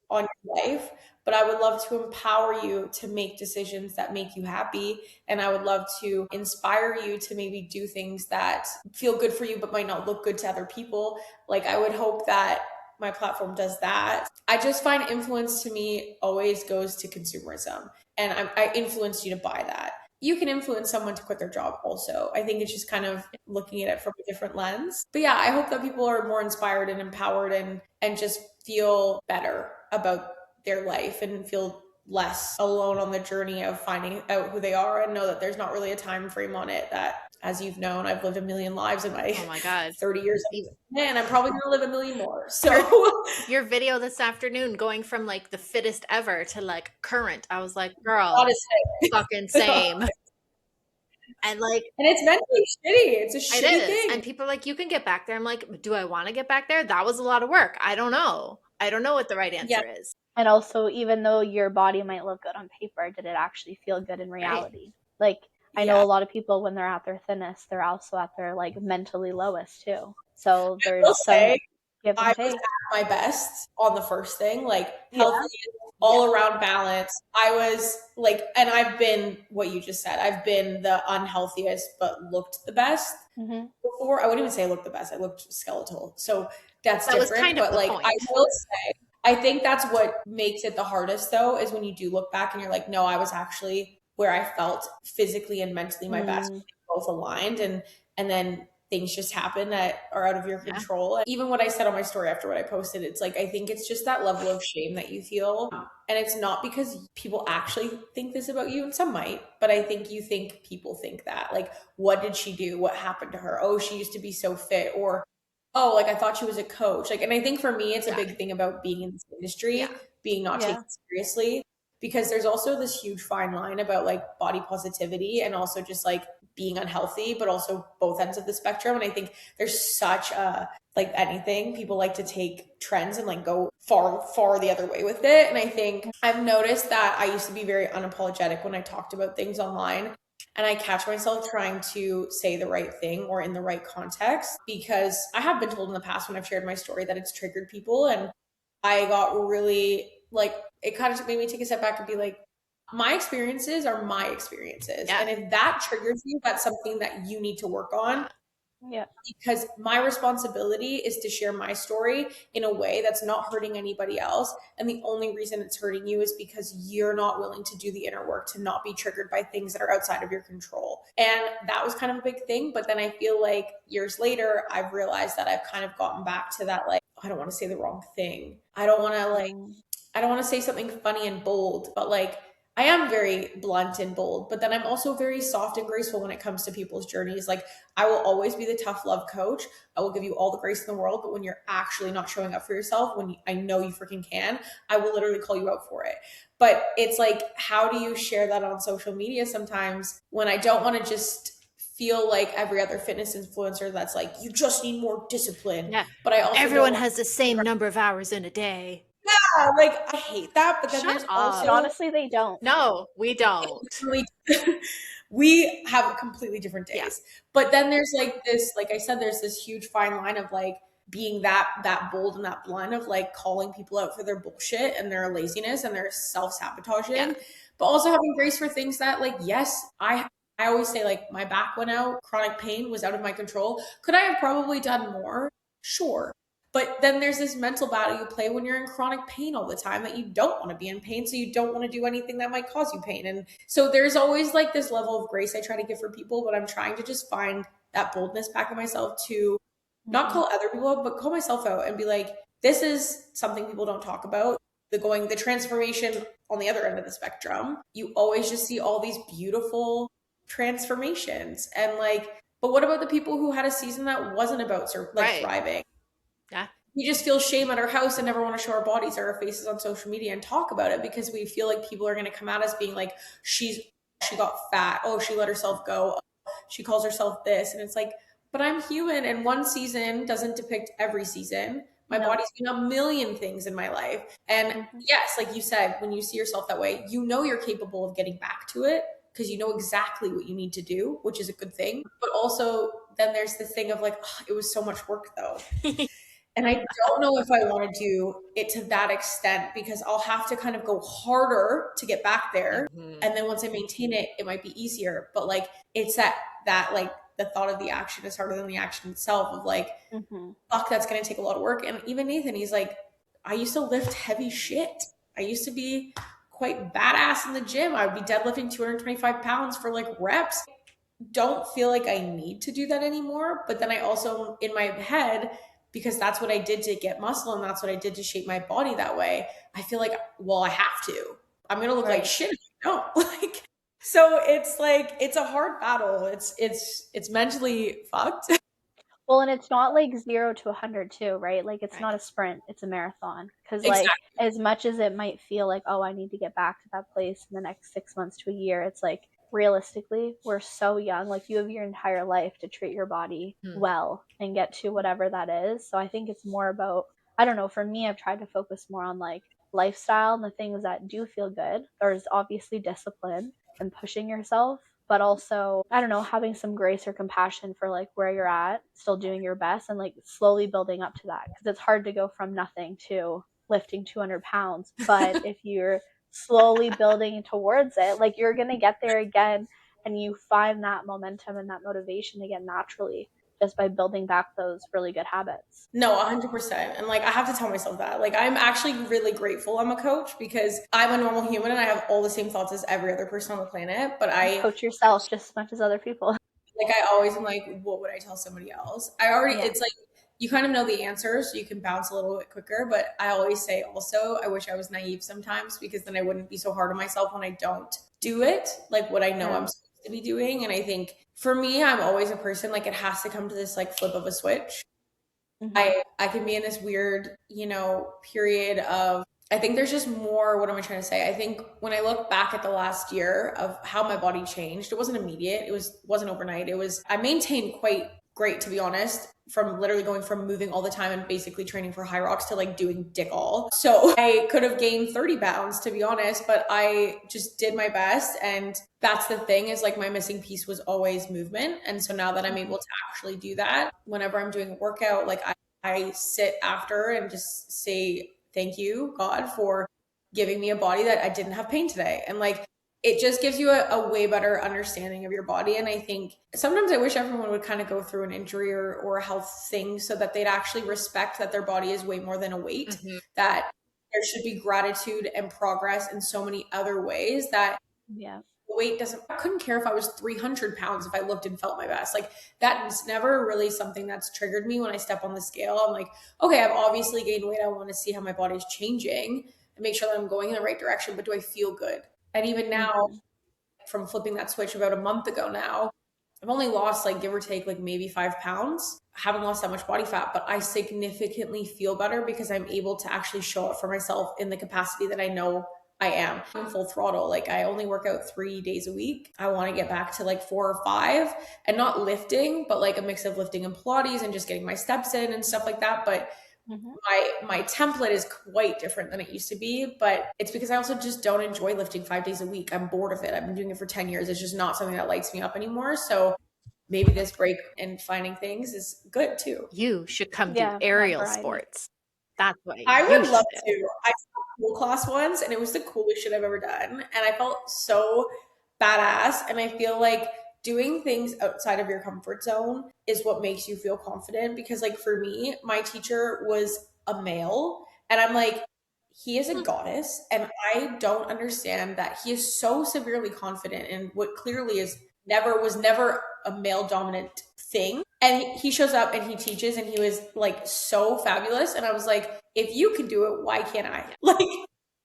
on your life, but I would love to empower you to make decisions that make you happy. And I would love to inspire you to maybe do things that feel good for you, but might not look good to other people. Like, I would hope that my platform does that. I just find influence to me always goes to consumerism. And I influence you to buy that. You can influence someone to quit their job also. I think it's just kind of looking at it from a different lens. But yeah, I hope that people are more inspired and empowered and just feel better about their life and feel less alone on the journey of finding out who they are, and know that there's not really a time frame on it, that as you've known, I've lived a million lives in my, oh my God, 30 years. Man, I'm probably going to live a million more. So your video this afternoon going from like the fittest ever to like current, I was like, girl, fucking same. And like, and it's mentally shitty. It's a shitty thing. And people are like, you can get back there. I'm like, do I want to get back there? That was a lot of work. I don't know. I don't know what the right answer is. And also, even though your body might look good on paper, did it actually feel good in reality? Right. Like, I know a lot of people, when they're at their thinnest, they're also at their like mentally lowest too. So there's some give and take. I was at my best on the first thing, like healthy, all around balance. I was like, and I've been what you just said. I've been the unhealthiest, but looked the best before. I wouldn't even say I looked the best. I looked skeletal. So that different. Was kind of but like, point. I will say, I think that's what makes it the hardest though, is when you do look back and you're like, no, I was actually where I felt physically and mentally my best, both aligned. And then things just happen that are out of your control. And even what I said on my story after what I posted, it's like, I think it's just that level of shame that you feel. And it's not because people actually think this about you, and some might, but I think you think people think that. Like, what did she do? What happened to her? Oh, she used to be so fit. Or, oh, like I thought she was a coach. Like, and I think for me, it's a big thing about being in this industry, being not taken seriously, because there's also this huge fine line about like body positivity and also just like being unhealthy, but also both ends of the spectrum. And I think there's such a, like anything, people like to take trends and like go far the other way with it. And I think I've noticed that I used to be very unapologetic when I talked about things online. And I catch myself trying to say the right thing or in the right context, because I have been told in the past when I've shared my story that it's triggered people. And I got really like, it kind of made me take a step back and be like, my experiences are my experiences. Yeah. And if that triggers you, that's something that you need to work on. Yeah. Because my responsibility is to share my story in a way that's not hurting anybody else. And the only reason it's hurting you is because you're not willing to do the inner work to not be triggered by things that are outside of your control. And that was kind of a big thing. But then I feel like years later, I've realized that I've kind of gotten back to that, like, I don't want to say the wrong thing. I don't want to say something funny and bold, but like, I am very blunt and bold, but then I'm also very soft and graceful when it comes to people's journeys. Like, I will always be the tough love coach. I will give you all the grace in the world, but when you're actually not showing up for yourself, when I know you freaking can, I will literally call you out for it. But it's like, how do you share that on social media sometimes when I don't want to just feel like every other fitness influencer that's like, you just need more discipline. Yeah. But I also everyone has the same number of hours in a day. Yeah, like I hate that, but then there's also honestly they don't. No, we don't. We have completely different days. Yeah. But then there's like this, like I said, there's this huge fine line of like being that bold and that blunt of like calling people out for their bullshit and their laziness and their self-sabotaging, but also having grace for things that like, yes, I always say like my back went out, chronic pain was out of my control. Could I have probably done more? Sure. But then there's this mental battle you play when you're in chronic pain all the time, that you don't want to be in pain. So you don't want to do anything that might cause you pain. And so there's always like this level of grace I try to give for people, but I'm trying to just find that boldness back in myself to not call other people out, but call myself out and be like, this is something people don't talk about. The transformation on the other end of the spectrum. You always just see all these beautiful transformations. And like, but what about the people who had a season that wasn't about thriving? Yeah. We just feel shame at our house and never want to show our bodies or our faces on social media and talk about it because we feel like people are going to come at us being like, she got fat. Oh, she let herself go. Oh, she calls herself this. And it's like, but I'm human. And one season doesn't depict every season. My body's been a million things in my life. And yes, like you said, when you see yourself that way, you know you're capable of getting back to it because you know exactly what you need to do, which is a good thing. But also then there's the thing of like, oh, it was so much work though. And I don't know if I want to do it to that extent because I'll have to kind of go harder to get back there. And then once I maintain it, it might be easier. But like, it's that like the thought of the action is harder than the action itself of like, fuck, that's going to take a lot of work. And even Nathan, he's like, I used to lift heavy shit. I used to be quite badass in the gym. I would be deadlifting 225 pounds for like reps. Don't feel like I need to do that anymore. But then I also, in my head, because that's what I did to get muscle and that's what I did to shape my body that way, I feel like, well, I have to. I'm going to look like shit if I don't. Like, So it's like, it's a hard battle. It's mentally fucked. Well, and it's not like 0 to 100 too, right? Like it's Right. not a sprint, it's a marathon. Because like Exactly. as much as it might feel like, oh, I need to get back to that place in the next 6 months to a year, it's like realistically, we're so young. Like you have your entire life to treat your body well and get to whatever that is. So I think it's more about, I don't know, for me, I've tried to focus more on like lifestyle and the things that do feel good. There's obviously discipline and pushing yourself, but also, I don't know, having some grace or compassion for like where you're at, still doing your best and like slowly building up to that, because it's hard to go from nothing to lifting 200 pounds, but if you're slowly building towards it, like you're gonna get there again, and you find that momentum and that motivation again naturally just by building back those really good habits. No, 100%. And like, I have to tell myself that. Like, I'm actually really grateful I'm a coach, because I'm a normal human and I have all the same thoughts as every other person on the planet. But You coach yourself just as much as other people. like, I always am like, what would I tell somebody else? I already, Yeah. it's like, you kind of know the answer, so you can bounce a little bit quicker. But I always say also, I wish I was naive sometimes, because then I wouldn't be so hard on myself when I don't do it, like what I know I'm supposed to be doing. And I think for me, I'm always a person, like, it has to come to this like flip of a switch. I can be in this weird, period of, I think there's just more, what am I trying to say? I think when I look back at the last year of how my body changed, it wasn't immediate. Wasn't overnight. I maintained quite great, to be honest, from literally going from moving all the time and basically training for high rocks to like doing dick all. So I could have gained 30 pounds, to be honest, but I just did my best. And that's the thing, is like my missing piece was always movement. And so now that I'm able to actually do that, whenever I'm doing a workout, like I sit after and just say, thank you, God, for giving me a body that I didn't have pain today. And like, it just gives you a way better understanding of your body. And I think sometimes I wish everyone would kind of go through an injury or a health thing, so that they'd actually respect that their body is way more than a weight, that there should be gratitude and progress in so many other ways, that weight doesn't, I couldn't care if I was 300 pounds if I looked and felt my best. Like, that's never really something that's triggered me. When I step on the scale, I'm like, okay, I've obviously gained weight. I want to see how my body's changing and make sure that I'm going in the right direction, but do I feel good? And even now, from flipping that switch about a month ago now, I've only lost, like, give or take, like maybe 5 pounds. I haven't lost that much body fat, but I significantly feel better because I'm able to actually show up for myself in the capacity that I know I am. I'm full throttle. Like, I only work out 3 days a week. I want to get back to like 4 or 5, and not lifting, but like a mix of lifting and Pilates and just getting my steps in and stuff like that. But my template is quite different than it used to be, but it's because I also just don't enjoy lifting 5 days a week. I'm bored of it. I've been doing it for 10 years. It's just not something that lights me up anymore. So maybe this break and finding things is good too. You should come do aerial sports. That's what I would love to. I took a pool class once, and it was the coolest shit I've ever done. And I felt so badass. And I feel like doing things outside of your comfort zone is what makes you feel confident. Because like, for me, my teacher was a male, and I'm like, he is a goddess, and I don't understand that he is so severely confident in what clearly was never a male dominant thing. And he shows up and he teaches, and he was like so fabulous. And I was like, if you can do it, why can't I? Like,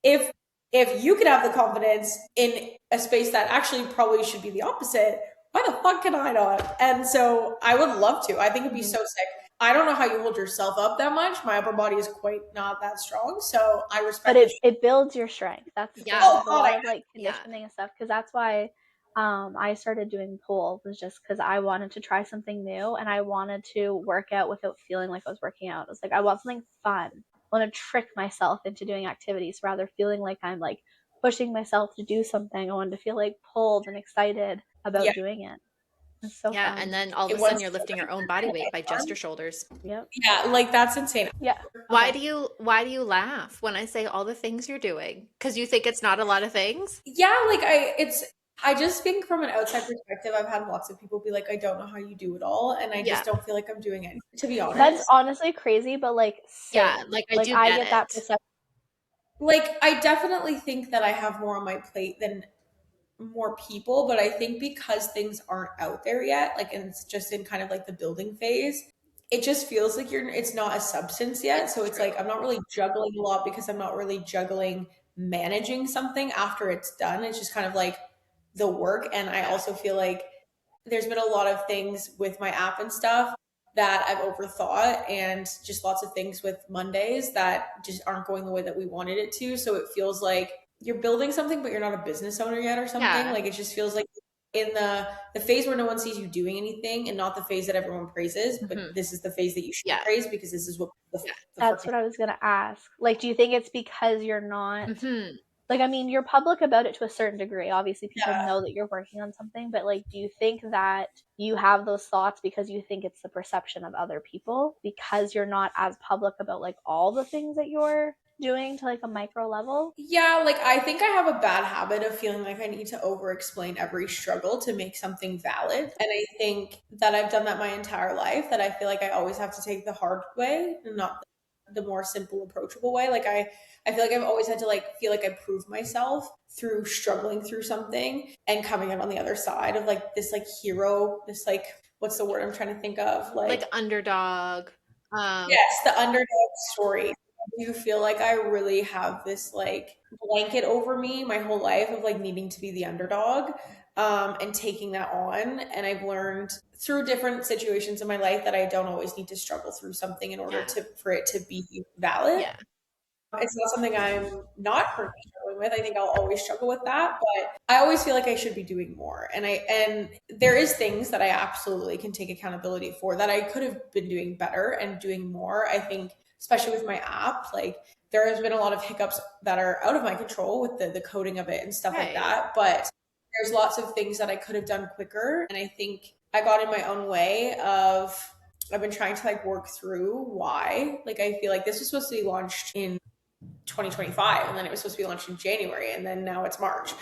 if you could have the confidence in a space that actually probably should be the opposite, why the fuck can I not? And so I would love to. I think it'd be so sick. I don't know how you hold yourself up that much. My upper body is quite not that strong, so I respect. But it builds your strength. That's the thing. A lot of like conditioning and stuff. Because that's why I started doing pole, was just because I wanted to try something new, and I wanted to work out without feeling like I was working out. I was like, I want something fun. I want to trick myself into doing activities rather feeling like I'm like pushing myself to do something. I wanted to feel like pulled and excited about doing it. It's so fun. And then all of a sudden you're lifting your own body weight by just your shoulders. Yep. Yeah, like that's insane. Yeah. Why do you laugh when I say all the things you're doing? Because you think it's not a lot of things? Yeah, like I just think from an outside perspective, I've had lots of people be like, I don't know how you do it all, and I just don't feel like I'm doing it, to be honest. That's honestly crazy, but like like I get that perception. Like, I definitely think that I have more on my plate than more people, but I think because things aren't out there yet, like, and it's just in kind of like the building phase, it just feels like it's not a substance yet. So it's like I'm not really juggling a lot, because I'm not really juggling managing something after it's done. It's just kind of like the work. And I also feel like there's been a lot of things with my app and stuff that I've overthought, and just lots of things with Mondays that just aren't going the way that we wanted it to. So it feels like you're building something, but you're not a business owner yet or something. Yeah. Like it just feels like in the phase where no one sees you doing anything, and not the phase that everyone praises, but this is the phase that you should praise, because this is what that's what I was gonna ask. Like, do you think it's because you're not like, I mean, you're public about it to a certain degree. Obviously, people know that you're working on something, but like, do you think that you have those thoughts because you think it's the perception of other people, because you're not as public about like all the things that you're doing to like a micro level? Yeah, like I think I have a bad habit of feeling like I need to over explain every struggle to make something valid. And I think that I've done that my entire life, that I feel like I always have to take the hard way and not the more simple, approachable way. Like I feel like I've always had to like feel like I prove myself through struggling through something and coming out on the other side of like this like hero, this like, what's the word I'm trying to think of? Like underdog. Yes, the underdog story. I do feel like I really have this like blanket over me my whole life of like needing to be the underdog, and taking that on. And I've learned through different situations in my life that I don't always need to struggle through something in order for it to be valid. Yeah. It's not something I'm not currently struggling with. I think I'll always struggle with that, but I always feel like I should be doing more. And there is things that I absolutely can take accountability for that I could have been doing better and doing more. I think, especially with my app, like there has been a lot of hiccups that are out of my control with the coding of it and stuff like that. But there's lots of things that I could have done quicker. And I think I got in my own way of, I've been trying to like work through why. Like I feel like this was supposed to be launched in 2025, and then it was supposed to be launched in January, and then now it's March.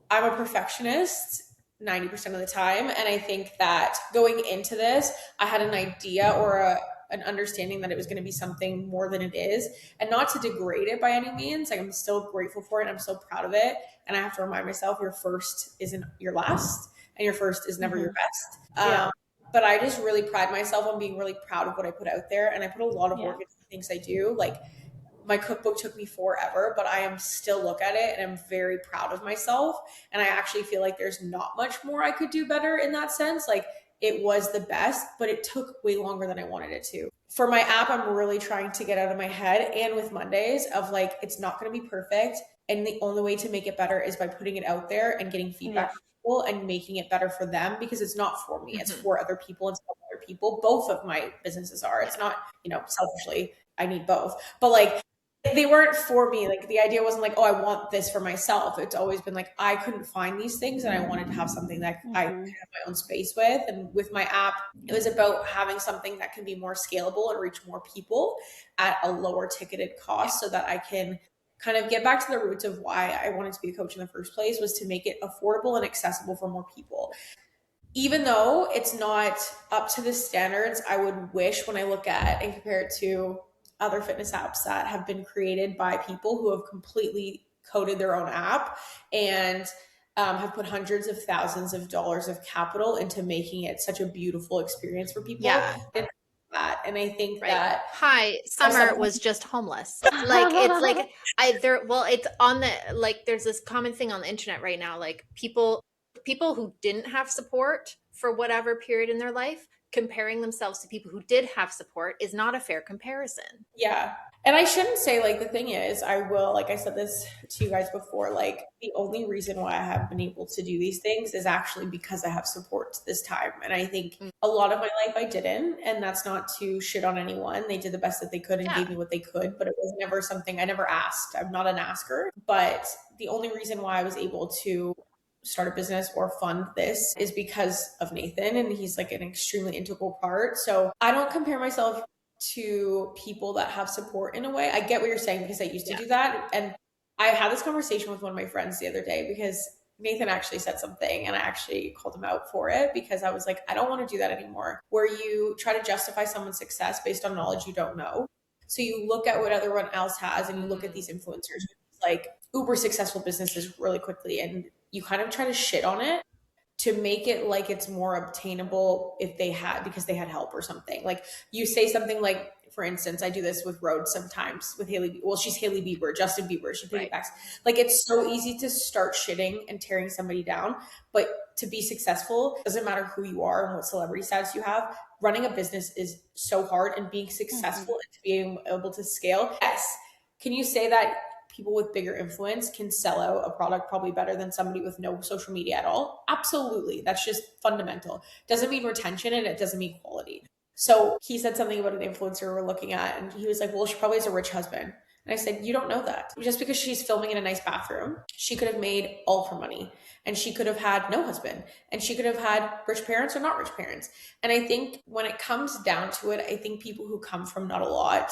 I'm a perfectionist 90% of the time, and I think that going into this, I had an idea or an understanding that it was going to be something more than it is, and not to degrade it by any means. Like I'm still grateful for it, and I'm so proud of it, and I have to remind myself your first isn't your last, and your first is never your best. But I just really pride myself on being really proud of what I put out there, and I put a lot of work into the things I do. Like my cookbook took me forever, but I am still look at it and I'm very proud of myself. And I actually feel like there's not much more I could do better in that sense. Like it was the best, but it took way longer than I wanted it to. For my app, I'm really trying to get out of my head, and with Mondays of like, it's not going to be perfect. And the only way to make it better is by putting it out there and getting feedback from people and making it better for them, because it's not for me. It's for other people and some other people. Both of my businesses are. It's not, selfishly, I need both. But like, they weren't for me. Like the idea wasn't like, oh, I want this for myself. It's always been like, I couldn't find these things and I wanted to have something that I could have my own space with. And with my app, it was about having something that can be more scalable and reach more people at a lower ticketed cost, so that I can kind of get back to the roots of why I wanted to be a coach in the first place, was to make it affordable and accessible for more people. Even though it's not up to the standards I would wish when I look at and compare it to other fitness apps that have been created by people who have completely coded their own app and have put hundreds of thousands of dollars of capital into making it such a beautiful experience for people. And I think that Summer was just homeless. Like it's like it's on the, like there's this common thing on the internet right now, like people who didn't have support for whatever period in their life, comparing themselves to people who did have support is not a fair comparison. Yeah. And I shouldn't say, like, the thing is, like I said this to you guys before, like the only reason why I have been able to do these things is actually because I have support this time. And I think a lot of my life I didn't, and that's not to shit on anyone. They did the best that they could and gave me what they could, but it was never something I never asked. I'm not an asker, but the only reason why I was able to start a business or fund this is because of Nathan, and he's like an extremely integral part. So I don't compare myself to people that have support in a way. I get what you're saying, because I used to do that. And I had this conversation with one of my friends the other day, because Nathan actually said something and I actually called him out for it, because I was like, I don't want to do that anymore, where you try to justify someone's success based on knowledge you don't know. So you look at what everyone else has and you look at these influencers, like uber successful businesses really quickly, and you kind of try to shit on it. to make it like it's more obtainable if they had, because they had help or something. Like you say something like, for instance, I do this with Rhodes sometimes with Haley. Well, she's Haley Bieber, Justin Bieber. She piggybacks. Like it's so easy to start shitting and tearing somebody down, but to be successful, doesn't matter who you are and what celebrity status you have. Running a business is so hard, and being successful and to being able to scale. Yes. Can you say that people with bigger influence can sell out a product probably better than somebody with no social media at all? Absolutely. That's just fundamental. Doesn't mean retention, and it doesn't mean quality. So he said something about an influencer we're looking at, and he was like, well, she probably has a rich husband. And I said, you don't know that. Just because she's filming in a nice bathroom, she could have made all her money, and she could have had no husband, and she could have had rich parents or not rich parents. And I think when it comes down to it, I think people who come from not a lot,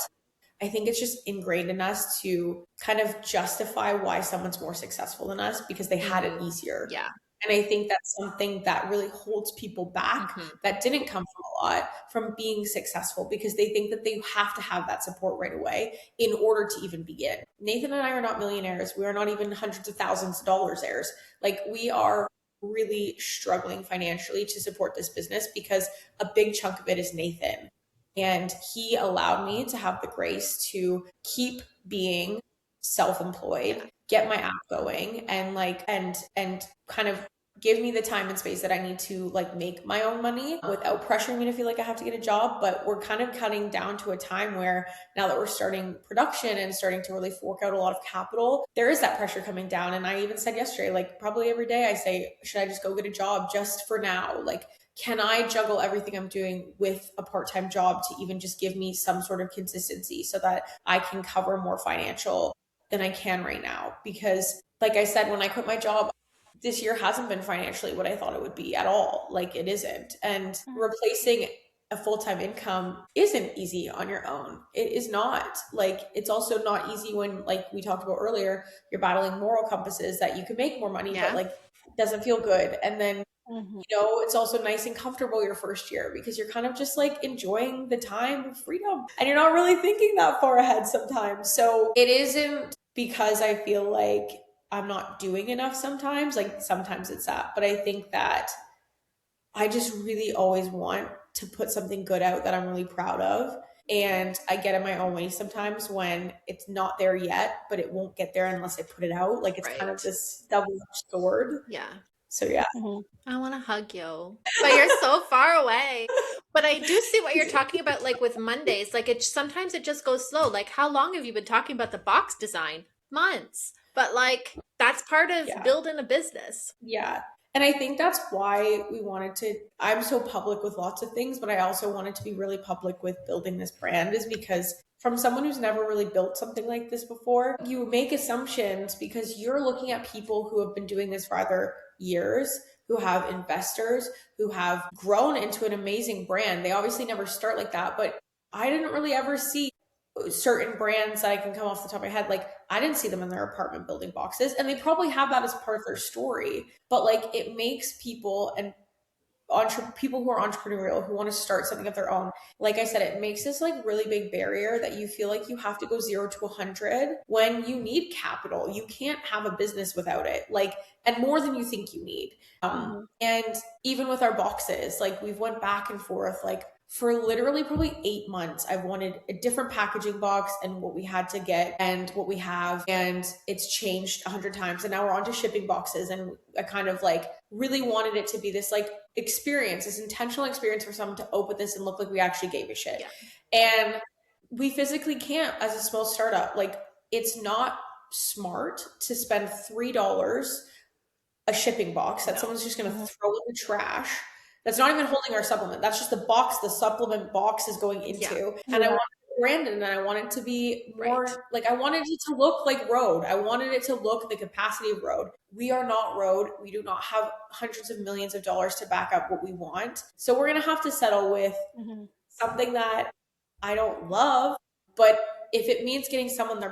I think it's just ingrained in us to kind of justify why someone's more successful than us because they had it easier. Yeah. And I think that's something that really holds people back that didn't come from a lot from being successful, because they think that they have to have that support right away in order to even begin. Nathan and I are not millionaires. We are not even hundreds of thousands of dollars heirs. Like we are really struggling financially to support this business because a big chunk of it is Nathan. And he allowed me to have the grace to keep being self-employed, get my app going, and like and kind of give me the time and space that I need to like make my own money without pressuring me to feel like I have to get a job. But we're kind of cutting down to a time where now that we're starting production and starting to really fork out a lot of capital, there is that pressure coming down. And I even said yesterday, like probably every day I say, should I just go get a job just for now? Like, can I juggle everything I'm doing with a part-time job to even just give me some sort of consistency so that I can cover more financial than I can right now? Because like I said, when I quit my job, this year hasn't been financially what I thought it would be at all. Like it isn't. And replacing a full-time income isn't easy on your own. It is not. Like it's also not easy when, like we talked about earlier, you're battling moral compasses that you can make more money, but like it doesn't feel good. And then you know, it's also nice and comfortable your first year because you're kind of just like enjoying the time of freedom and you're not really thinking that far ahead sometimes. So it isn't because I feel like I'm not doing enough sometimes. Like sometimes it's that, but I think that I just really always want to put something good out that I'm really proud of. And I get in my own way sometimes when it's not there yet, but it won't get there unless I put it out. Like it's kind of this double-edged sword. Yeah. So yeah. I want to hug you, but you're so far away. But I do see what you're talking about, like with Mondays. Like it sometimes it just goes slow. Like how long have you been talking about the box design? Months. But like that's part of building a business. Yeah. And I think that's why we wanted to, I'm so public with lots of things, but I also wanted to be really public with building this brand, is because from someone who's never really built something like this before, you make assumptions because you're looking at people who have been doing this for either years, who have investors, who have grown into an amazing brand. They obviously never start like that, but I didn't really ever see certain brands that I can come off the top of my head. Like I didn't see them in their apartment building boxes, and they probably have that as part of their story, but like it makes people and people who are entrepreneurial, who want to start something of their own, like I said, it makes this like really big barrier that you feel like you have to go 0 to 100 when you need capital. You can't have a business without it, like, and more than you think you need. And even with our boxes, like we've went back and forth, like for literally probably 8 months, I've wanted a different packaging box and what we had to get and what we have. And it's changed 100 times. And now we're on to shipping boxes. And I kind of like really wanted it to be this like experience, this intentional experience for someone to open this and look like we actually gave a shit. And we physically can't as a small startup. Like it's not smart to spend $3 a shipping box that someone's just going to throw in the trash. That's not even holding our supplement. That's just the box the supplement box is going into. And I want it branded, and I want it to be more like, I wanted it to look like Rode. I wanted it to look the capacity of Rode. We are not Rode. We do not have hundreds of millions of dollars to back up what we want. So we're going to have to settle with something that I don't love, but if it means getting someone our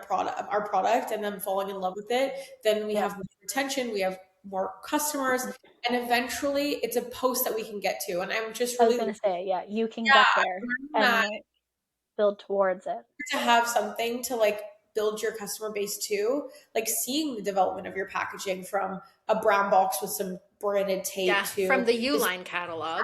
product and them falling in love with it, then we have more retention, we have more customers, and eventually it's a post that we can get to. And I'm just really, I was going to say, you can get there and build towards it. to have something to like build your customer base too, like seeing the development of your packaging from a brown box with some branded take to from the Uline catalog.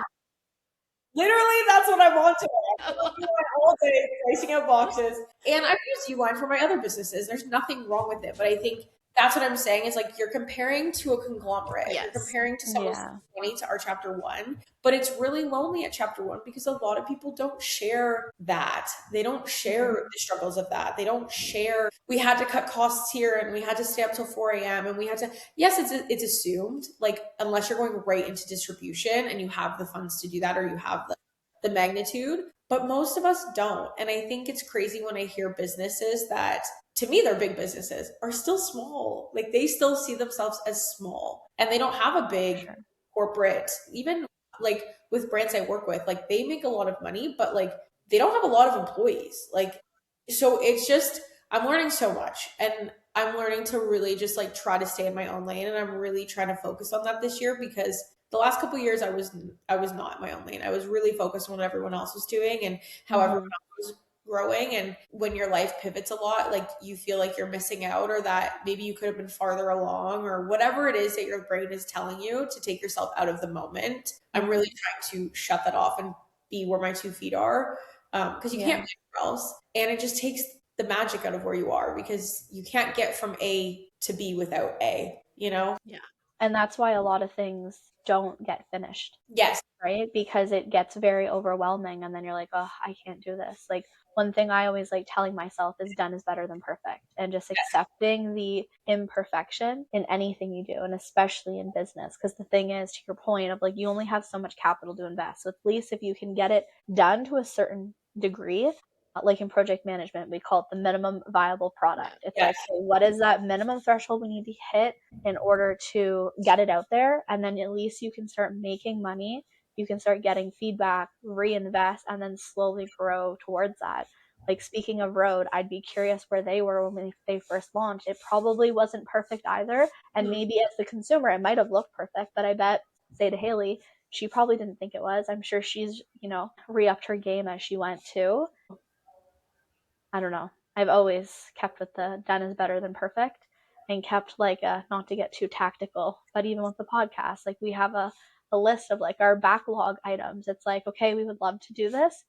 Literally, that's what I want to wear. I want all day pricing out boxes. And I've used Uline for my other businesses. There's nothing wrong with it. But I think that's what I'm saying is like you're comparing to a conglomerate. Yes. You're comparing to someone's 20 to our chapter 1. But it's really lonely at chapter 1 because a lot of people don't share that. They don't share the struggles of that. They don't share, we had to cut costs here and we had to stay up till 4 a.m. and we had to, yes, it's assumed, like, unless you're going right into distribution and you have the funds to do that or you have the magnitude, but most of us don't. And I think it's crazy when I hear businesses that, to me, they're big businesses, are still small. Like they still see themselves as small and they don't have a big corporate, even like with brands I work with, like they make a lot of money, but like they don't have a lot of employees. Like, so it's just, I'm learning so much and I'm learning to really just like try to stay in my own lane. And I'm really trying to focus on that this year because the last couple of years I was not in my own lane. I was really focused on what everyone else was doing and how everyone else was growing. And when your life pivots a lot, like you feel like you're missing out or that maybe you could have been farther along or whatever it is that your brain is telling you to take yourself out of the moment. I'm really trying to shut that off and be where my 2 feet are because you can't be anywhere else. And it just takes the magic out of where you are because you can't get from A to B without A, you know? Yeah. And that's why a lot of things don't get finished. Yes. Right? Because it gets very overwhelming and then you're like, oh, I can't do this. Like one thing I always like telling myself is done is better than perfect and just accepting the imperfection in anything you do and especially in business. Because the thing is, to your point of like, you only have so much capital to invest. So at least if you can get it done to a certain degree, like in project management, we call it the minimum viable product. It's like, okay, what is that minimum threshold we need to hit in order to get it out there? And then at least you can start making money. You can start getting feedback, reinvest, and then slowly grow towards that. Like speaking of Rode, I'd be curious where they were when they first launched. It probably wasn't perfect either. And maybe as the consumer, it might have looked perfect, but I bet, say to Haley, she probably didn't think it was. I'm sure she's, re-upped her game as she went too. I don't know. I've always kept with the done is better than perfect and kept like not to get too tactical, but even with the podcast, like we have a list of like our backlog items. It's like, okay, we would love to do this.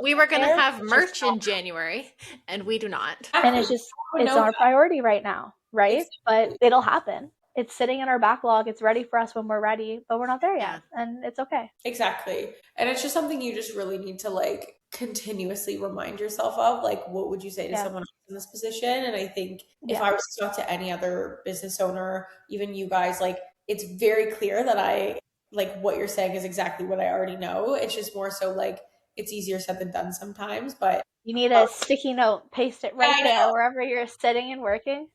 We were going to have merch in January and we do not. And it's just, it's not a priority right now, right? But it'll happen. It's sitting in our backlog. It's ready for us when we're ready, but we're not there yet. And it's okay. Exactly. And it's just something you just really need to like continuously remind yourself of. Like, what would you say to someone else in this position? And I think if I was to talk to any other business owner, even you guys, like, it's very clear that like what you're saying is exactly what I already know. It's just more so like, it's easier said than done sometimes, but you need a sticky note, paste it right there wherever you're sitting and working.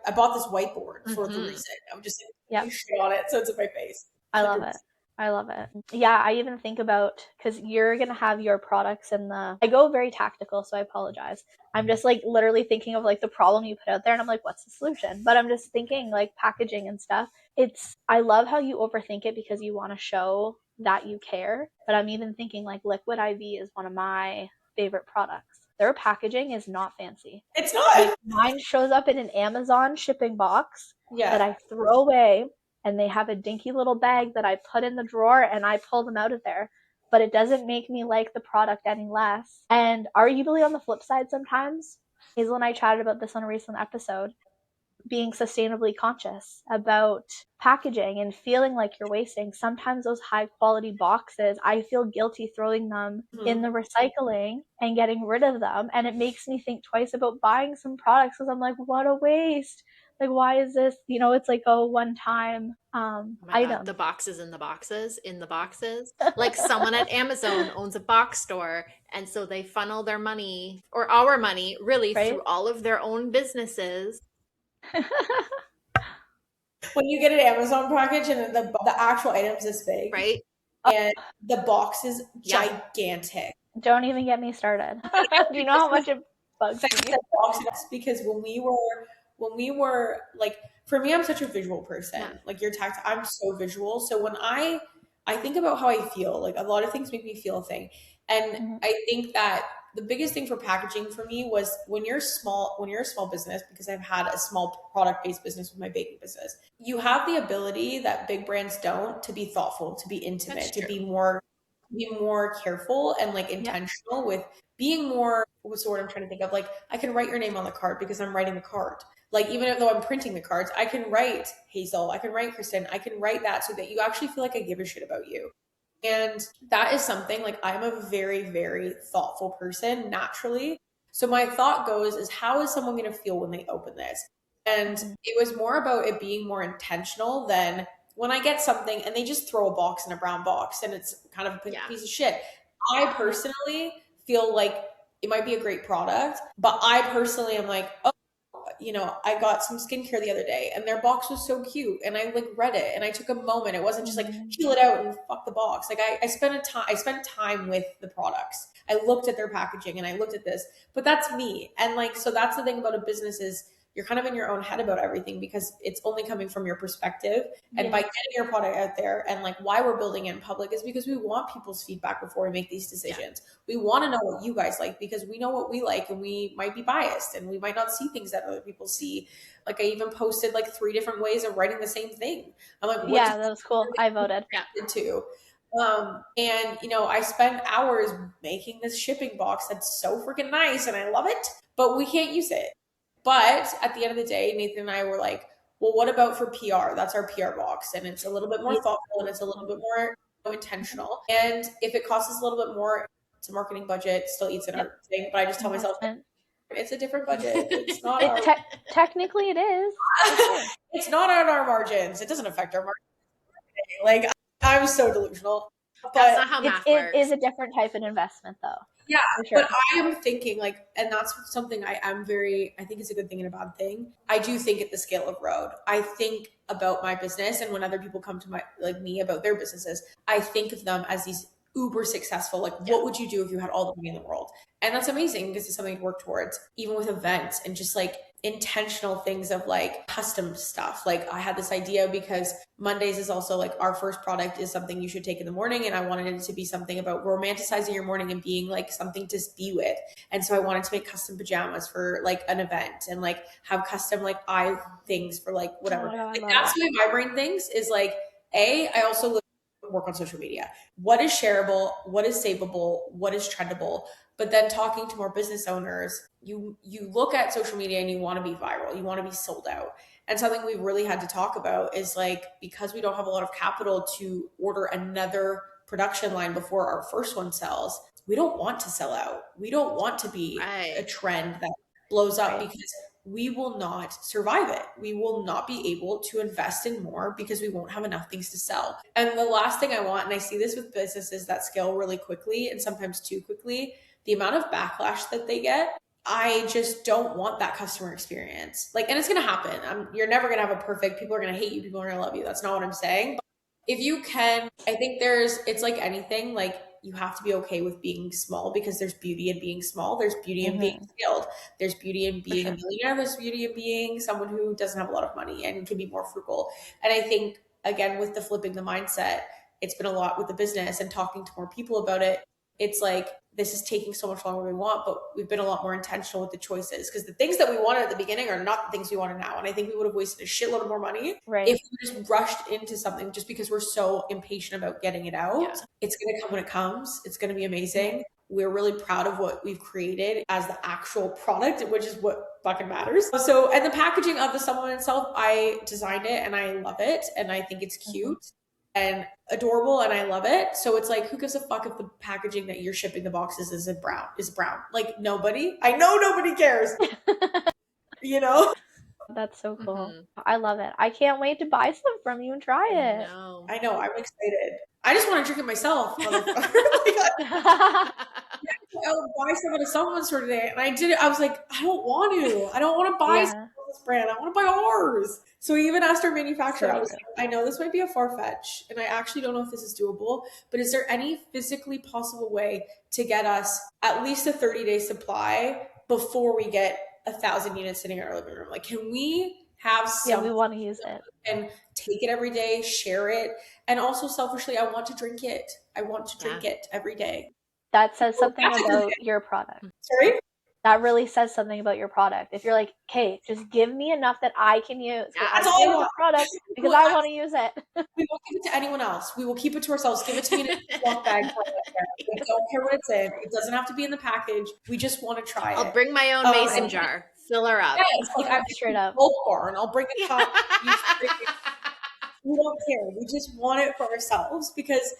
I bought this whiteboard for the reason. I'm just like, shit on it so it's in my face. 100%. I love it. I love it. Yeah, I even think about, because you're going to have your products in I go very tactical, so I apologize. I'm just like literally thinking of like the problem you put out there and I'm like, what's the solution? But I'm just thinking like packaging and stuff. I love how you overthink it because you want to show that you care. But I'm even thinking like Liquid IV is one of my favorite products. Their packaging is not fancy. It's not. Like, mine shows up in an Amazon shipping box that I throw away. And they have a dinky little bag that I put in the drawer and I pull them out of there. But it doesn't make me like the product any less. And arguably on the flip side sometimes, Hazel and I chatted about this on a recent episode, being sustainably conscious about packaging and feeling like you're wasting. Sometimes those high quality boxes, I feel guilty throwing them in the recycling and getting rid of them. And it makes me think twice about buying some products because I'm like, what a waste. Like, why is this, it's like a one-time item. God, the boxes in the boxes in the boxes. Like someone at Amazon owns a box store. And so they funnel their money or our money really through all of their own businesses. When you get an Amazon package and the actual item's this big. Right. And the box is gigantic. Don't even get me started. Do you know how much it bugs me? Because when we were like, for me, I'm such a visual person. Like I'm so visual. So when I I think about how I feel. Like a lot of things make me feel a thing. And I think that the biggest thing for packaging for me was when you're a small business, because I've had a small product-based business with my baking business, you have the ability that big brands don't to be thoughtful, to be intimate, to be more careful and like intentional with being more, what's the word I'm trying to think of? Like I can write your name on the card because I'm writing the card. Like even though I'm printing the cards, I can write Hazel, I can write Kristen, I can write that so that you actually feel like I give a shit about you. And that is something like I'm a very, very thoughtful person naturally. So my thought goes is how is someone going to feel when they open this? And it was more about it being more intentional than when I get something and they just throw a box in a brown box and it's kind of a piece of shit. I personally feel like it might be a great product, but I personally am like, oh, I got some skincare the other day and their box was so cute and I like read it and I took a moment. It wasn't just like peel it out and fuck the box. Like I spent time with the products. I looked at their packaging and I looked at this, but that's me. And like, so that's the thing about a business is you're kind of in your own head about everything because it's only coming from your perspective. And by getting your product out there and like why we're building it in public is because we want people's feedback before we make these decisions. We want to know what you guys like because we know what we like and we might be biased and we might not see things that other people see. Like I even posted like 3 different ways of writing the same thing. I'm like, what that was cool. I voted. To. And I spent hours making this shipping box that's so freaking nice and I love it, but we can't use it. But at the end of the day, Nathan and I were like, well, what about for PR? That's our PR box. And it's a little bit more thoughtful and it's a little bit more intentional. And if it costs us a little bit more, it's a marketing budget, still eats in our thing. But I just tell myself, it's a different budget. It's not technically it is. It's not on our margins. It doesn't affect our margins. Like I'm so delusional. That's not how math works. It is a different type of investment though. Yeah, sure. But I am thinking like, and that's something I think it's a good thing and a bad thing. I do think at the scale of Rode. I think about my business and when other people come to me about their businesses, I think of them as these uber successful. Like what would you do if you had all the money in the world? And that's amazing because it's something to work towards, even with events and just like intentional things of like custom stuff. Like I had this idea because Mondays is also like our first product is something you should take in the morning. And I wanted it to be something about romanticizing your morning and being like something to be with. And so I wanted to make custom pajamas for like an event and like have custom like eye things for like whatever. That's why my brain thinks is like, I also work on social media. What is shareable? What is savable? What is trendable? But then talking to more business owners, you look at social media and you want to be viral. You want to be sold out. And something we've really had to talk about is like, because we don't have a lot of capital to order another production line before our first one sells, we don't want to sell out. We don't want to be a trend that blows up because we will not survive it. We will not be able to invest in more because we won't have enough things to sell. And the last thing I want, and I see this with businesses that scale really quickly and sometimes too quickly, the amount of backlash that they get, I just don't want that customer experience. Like, and it's going to happen. You're never going to have a perfect, people are going to hate you, people are going to love you. That's not what I'm saying. But if you can, I think it's like anything, like you have to be okay with being small because there's beauty in being small. There's beauty in being skilled. There's beauty in being a millionaire. There's beauty in being someone who doesn't have a lot of money and can be more frugal. And I think, again, with the flipping the mindset, it's been a lot with the business and talking to more people about it. It's like, this is taking so much longer than we want, but we've been a lot more intentional with the choices because the things that we wanted at the beginning are not the things we want now. And I think we would have wasted a shitload of more money if we just rushed into something just because we're so impatient about getting it out. Yeah. It's going to come when it comes. It's going to be amazing. We're really proud of what we've created as the actual product, which is what fucking matters. So, and the packaging of the supplement itself, I designed it and I love it. And I think it's cute and adorable and I love it. So it's like, who gives a fuck if the packaging that you're shipping the boxes is brown? Like nobody. I know nobody cares. That's so cool. I love it. I can't wait to buy some from you and try it. I know. I'm excited. I just want to drink it myself. I would buy some at a supplement store today. And I did it. I was like, I don't want to buy this brand. I want to buy ours. So we even asked our manufacturer, I was like, I know this might be a far fetch and I actually don't know if this is doable, but is there any physically possible way to get us at least a 30-day supply before we get 1,000 units sitting in our living room? Like, can we have Yeah, some we want to use it. and take it every day, share it. And also selfishly, I want to drink it. I want to drink it every day. That says something That's a good about thing. your product. Sorry? That really says something about your product. If you're like, okay, just give me enough that I can use, because I That's all I created the want. product because I want to use it. We won't give it to anyone else. We will keep it to ourselves. Give it to me in a Ziploc bag. We don't care what it's in. It doesn't have to be in the package. We just want to try it. I'll bring my own mason jar. Fill her up. Yes, like I'm Straight up. Gold bar, and I'll bring a cup. We don't care. We just want it for ourselves, because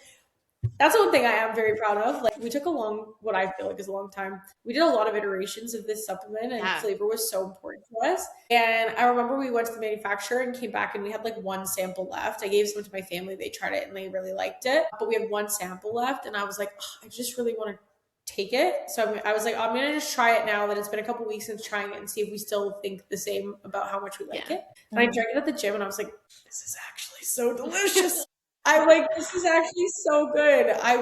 that's one thing I am very proud of. Like, we took what I feel like is a long time. We did a lot of iterations of this supplement, and flavor was so important to us. And I remember we went to the manufacturer and came back, and we had like one sample left. I gave some to my family. They tried it and they really liked it, but we had one sample left. And I was like, I just really want to take it. So I was like, I'm going to just try it now that it's been a couple weeks since trying it, and see if we still think the same about how much we like it. And I drank it at the gym, and I was like, this is actually so delicious. I'm like, this is actually so good. I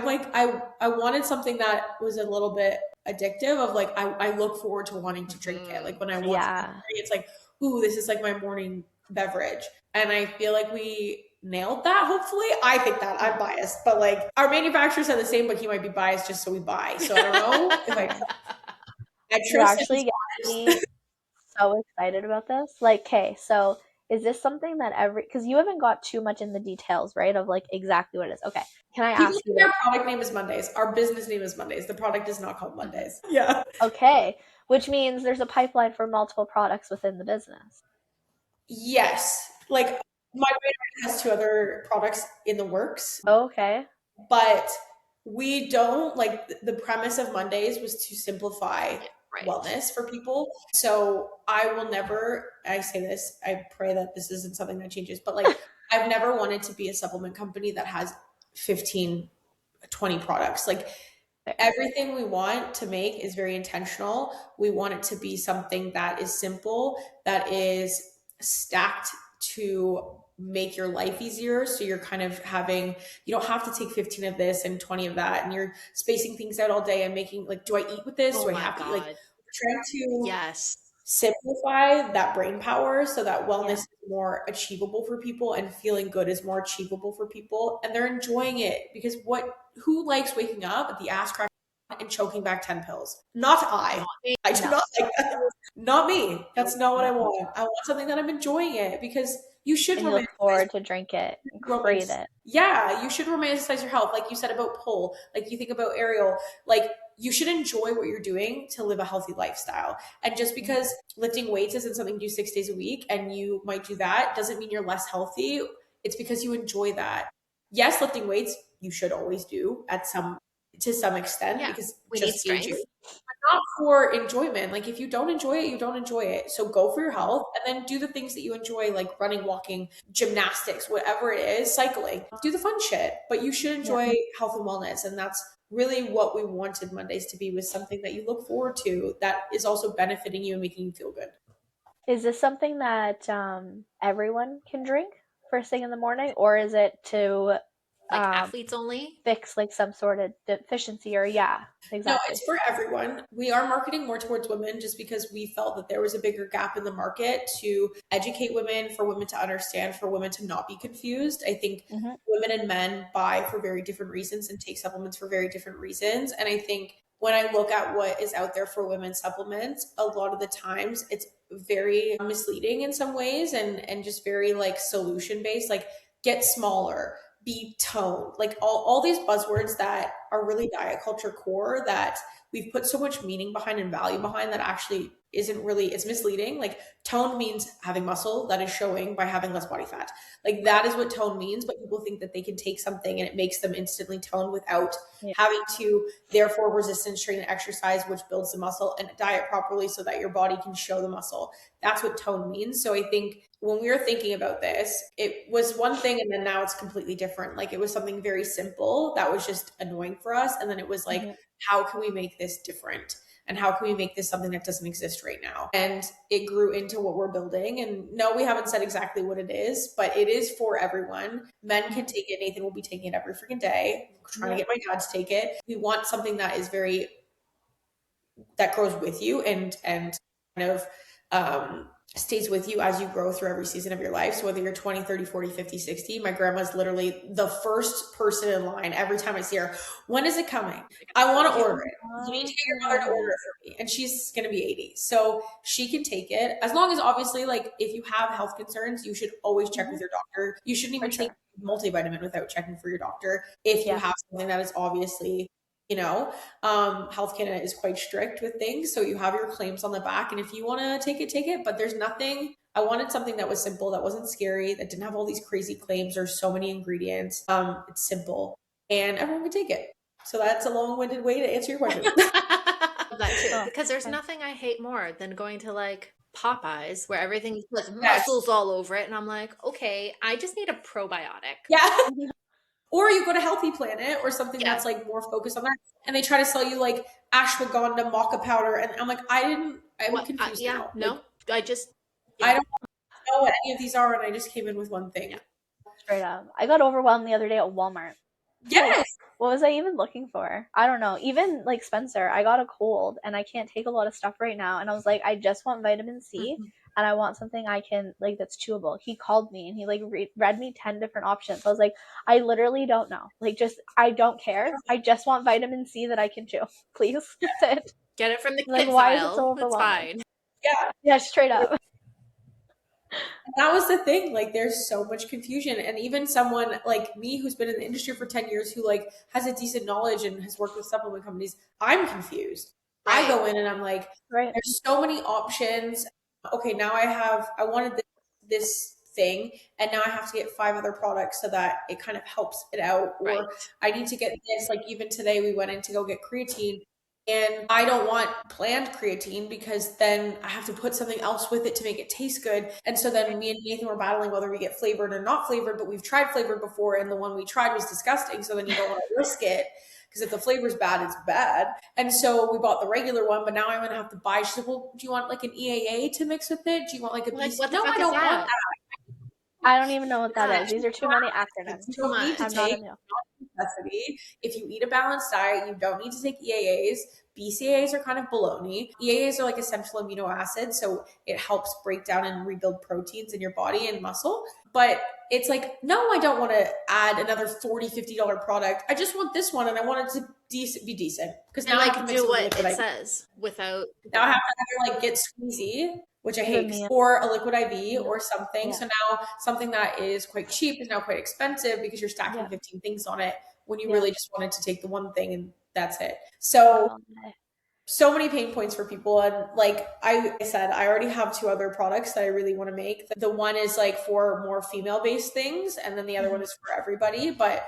wanted something that was a little bit addictive, of like, I look forward to wanting to drink it. Like, when I want to drink it, it's like, ooh, this is like my morning beverage. And I feel like we nailed that, hopefully. I think that. I'm biased, but like, our manufacturer said the same, but he might be biased just so we buy. So I don't know if I trust. You actually get me so excited about this. Like, okay, so is this something that because you haven't got too much in the details, right, of like exactly what it is. Okay, can I ask you? Our product name is Mondays. Our business name is Mondays. The product is not called Mondays. Yeah. Okay, which means there's a pipeline for multiple products within the business. Yes. Like, my brand has 2 other products in the works. Okay. But we don't, like, the premise of Mondays was to simplify wellness for people. So I will never, I say this, I pray that this isn't something that changes, but like, I've never wanted to be a supplement company that has 15, 20 products. Like, everything we want to make is very intentional. We want it to be something that is simple, that is stacked to make your life easier. So you're kind of you don't have to take 15 of this and 20 of that, and you're spacing things out all day and making like, do I eat with this? Do I have to eat? Like, trying to simplify that brain power so that wellness is more achievable for people, and feeling good is more achievable for people, and they're enjoying it. Because who likes waking up at the ass crack and choking back 10 pills? Not I. I do not like that. Not me. That's not what I want. I want something that I'm enjoying it, because you should look forward to drink it and create it. Yeah, you should romanticize your health. Like you said about pole, like you think about aerial, like you should enjoy what you're doing to live a healthy lifestyle. And just because lifting weights isn't something you do 6 days a week and you might do that, doesn't mean you're less healthy. It's because you enjoy that. Yes, lifting weights you should always do to some extent, because we need strength. But not for enjoyment. Like, if you don't enjoy it, you don't enjoy it. So go for your health, and then do the things that you enjoy, like running, walking, gymnastics, whatever it is, cycling. Do the fun shit, but you should enjoy health and wellness. And that's really what we wanted Mondays to be, was something that you look forward to that is also benefiting you and making you feel good. Is this something that everyone can drink first thing in the morning, or is it to athletes only, fix like some sort of deficiency? Or exactly. No, it's for everyone. We are marketing more towards women, just because we felt that there was a bigger gap in the market to educate women, for women to understand, for women to not be confused. I think women and men buy for very different reasons and take supplements for very different reasons. And I think when I look at what is out there for women's supplements, a lot of the times it's very misleading in some ways, and just very like solution based, like get smaller, be toned, like all these buzzwords that are really diet culture core, that we've put so much meaning behind and value behind, that actually isn't really, it's misleading. Like, tone means having muscle that is showing by having less body fat. Like, that is what tone means. But people think that they can take something and it makes them instantly toned without having to therefore resistance train and exercise, which builds the muscle, and diet properly so that your body can show the muscle. That's what tone means. So I think when we were thinking about this, it was one thing, and then now it's completely different. Like, it was something very simple that was just annoying for us. And then it was like, how can we make this different? And how can we make this something that doesn't exist right now? And it grew into what we're building. And no, we haven't said exactly what it is, but it is for everyone. Men can take it. Nathan will be taking it every freaking day. I'm trying to get my dad to take it. We want something that is that grows with you, and kind of stays with you as you grow through every season of your life. So whether you're 20, 30, 40, 50, 60, my grandma's literally the first person in line every time I see her. When is it coming? I want to order it. You need to get your mother to order it for me. And she's going to be 80. So she can take it as long as, obviously, like if you have health concerns, you should always check with your doctor. You shouldn't even take multivitamin without checking for your doctor. If you have something that is obviously, Health Canada is quite strict with things. So you have your claims on the back. And if you want to take it. But there's nothing, I wanted something that was simple, that wasn't scary, that didn't have all these crazy claims or so many ingredients. It's simple and everyone can take it. So that's a long-winded way to answer your question. That too, because there's nothing I hate more than going to like Popeyes where everything's like muscles all over it. And I'm like, okay, I just need a probiotic. Yeah. Or you go to Healthy Planet or something that's like more focused on that, and they try to sell you like ashwagandha maca powder, and I'm like, I'm confused now. No, like, I don't know what any of these are, and I just came in with one thing. Yeah. Straight up. I got overwhelmed the other day at Walmart. Yes. Like, what was I even looking for? I don't know. Even like Spencer, I got a cold and I can't take a lot of stuff right now. And I was like, I just want vitamin C and I want something I can like that's chewable. He called me and he like read me 10 different options. I was like, I literally don't know. Like, just I don't care. I just want vitamin C that I can chew. Please, that's it. Get it from the like, kids why aisle. Is it so overwhelming? It's fine. Yeah, straight up. And that was the thing. Like, there's so much confusion, and even someone like me who's been in the industry for 10 years, who like has a decent knowledge and has worked with supplement companies, I'm confused. Right. I go in and I'm like, there's so many options. Okay, now I wanted this thing, and now I have to get 5 other products so that it kind of helps it out. Or I need to get this. Like, even today we went in to go get creatine, and I don't want planned creatine because then I have to put something else with it to make it taste good. And so then me and Nathan were battling whether we get flavored or not flavored, but we've tried flavored before, and the one we tried was disgusting. So then you don't want to risk it, because if the flavor's bad, it's bad. And so we bought the regular one, but now I'm going to have to buy. She said, well, do you want like an EAA to mix with it? Do you want like a BC? No, I don't want that. I don't even know what that is. These are too many acronyms. You don't need to take necessity. If you eat a balanced diet, you don't need to take EAAs. BCAAs are kind of baloney. EAAs are like essential amino acids, so it helps break down and rebuild proteins in your body and muscle. But it's like, no, I don't want to add another $40, $50 product. I just want this one, and I want it to be decent. Because now I can do what it says without. Now I have to either like get squeezy, which I hate, or a liquid IV or something. Yeah. So now something that is quite cheap is now quite expensive because you're stacking 15 things on it when you really just wanted to take the one thing and that's it. So many pain points for people. And like I said, I already have 2 other products that I really want to make. The one is like for more female-based things, and then the other one is for everybody. But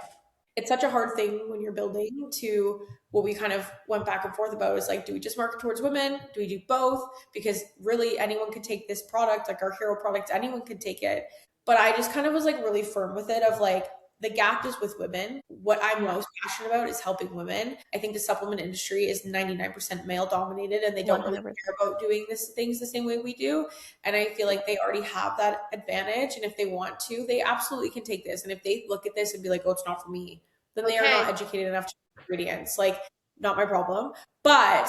it's such a hard thing when you're building to what we kind of went back and forth about is like, do we just market towards women? Do we do both? Because really anyone could take this product, like our hero product, anyone could take it. But I just kind of was like really firm with it of like, the gap is with women. What I'm most passionate about is helping women. I think the supplement industry is 99% male dominated, and they don't really care about doing things the same way we do. And I feel like they already have that advantage. And if they want to, they absolutely can take this. And if they look at this and be like, oh, it's not for me, then they are not educated enough to know ingredients. Like, not my problem. But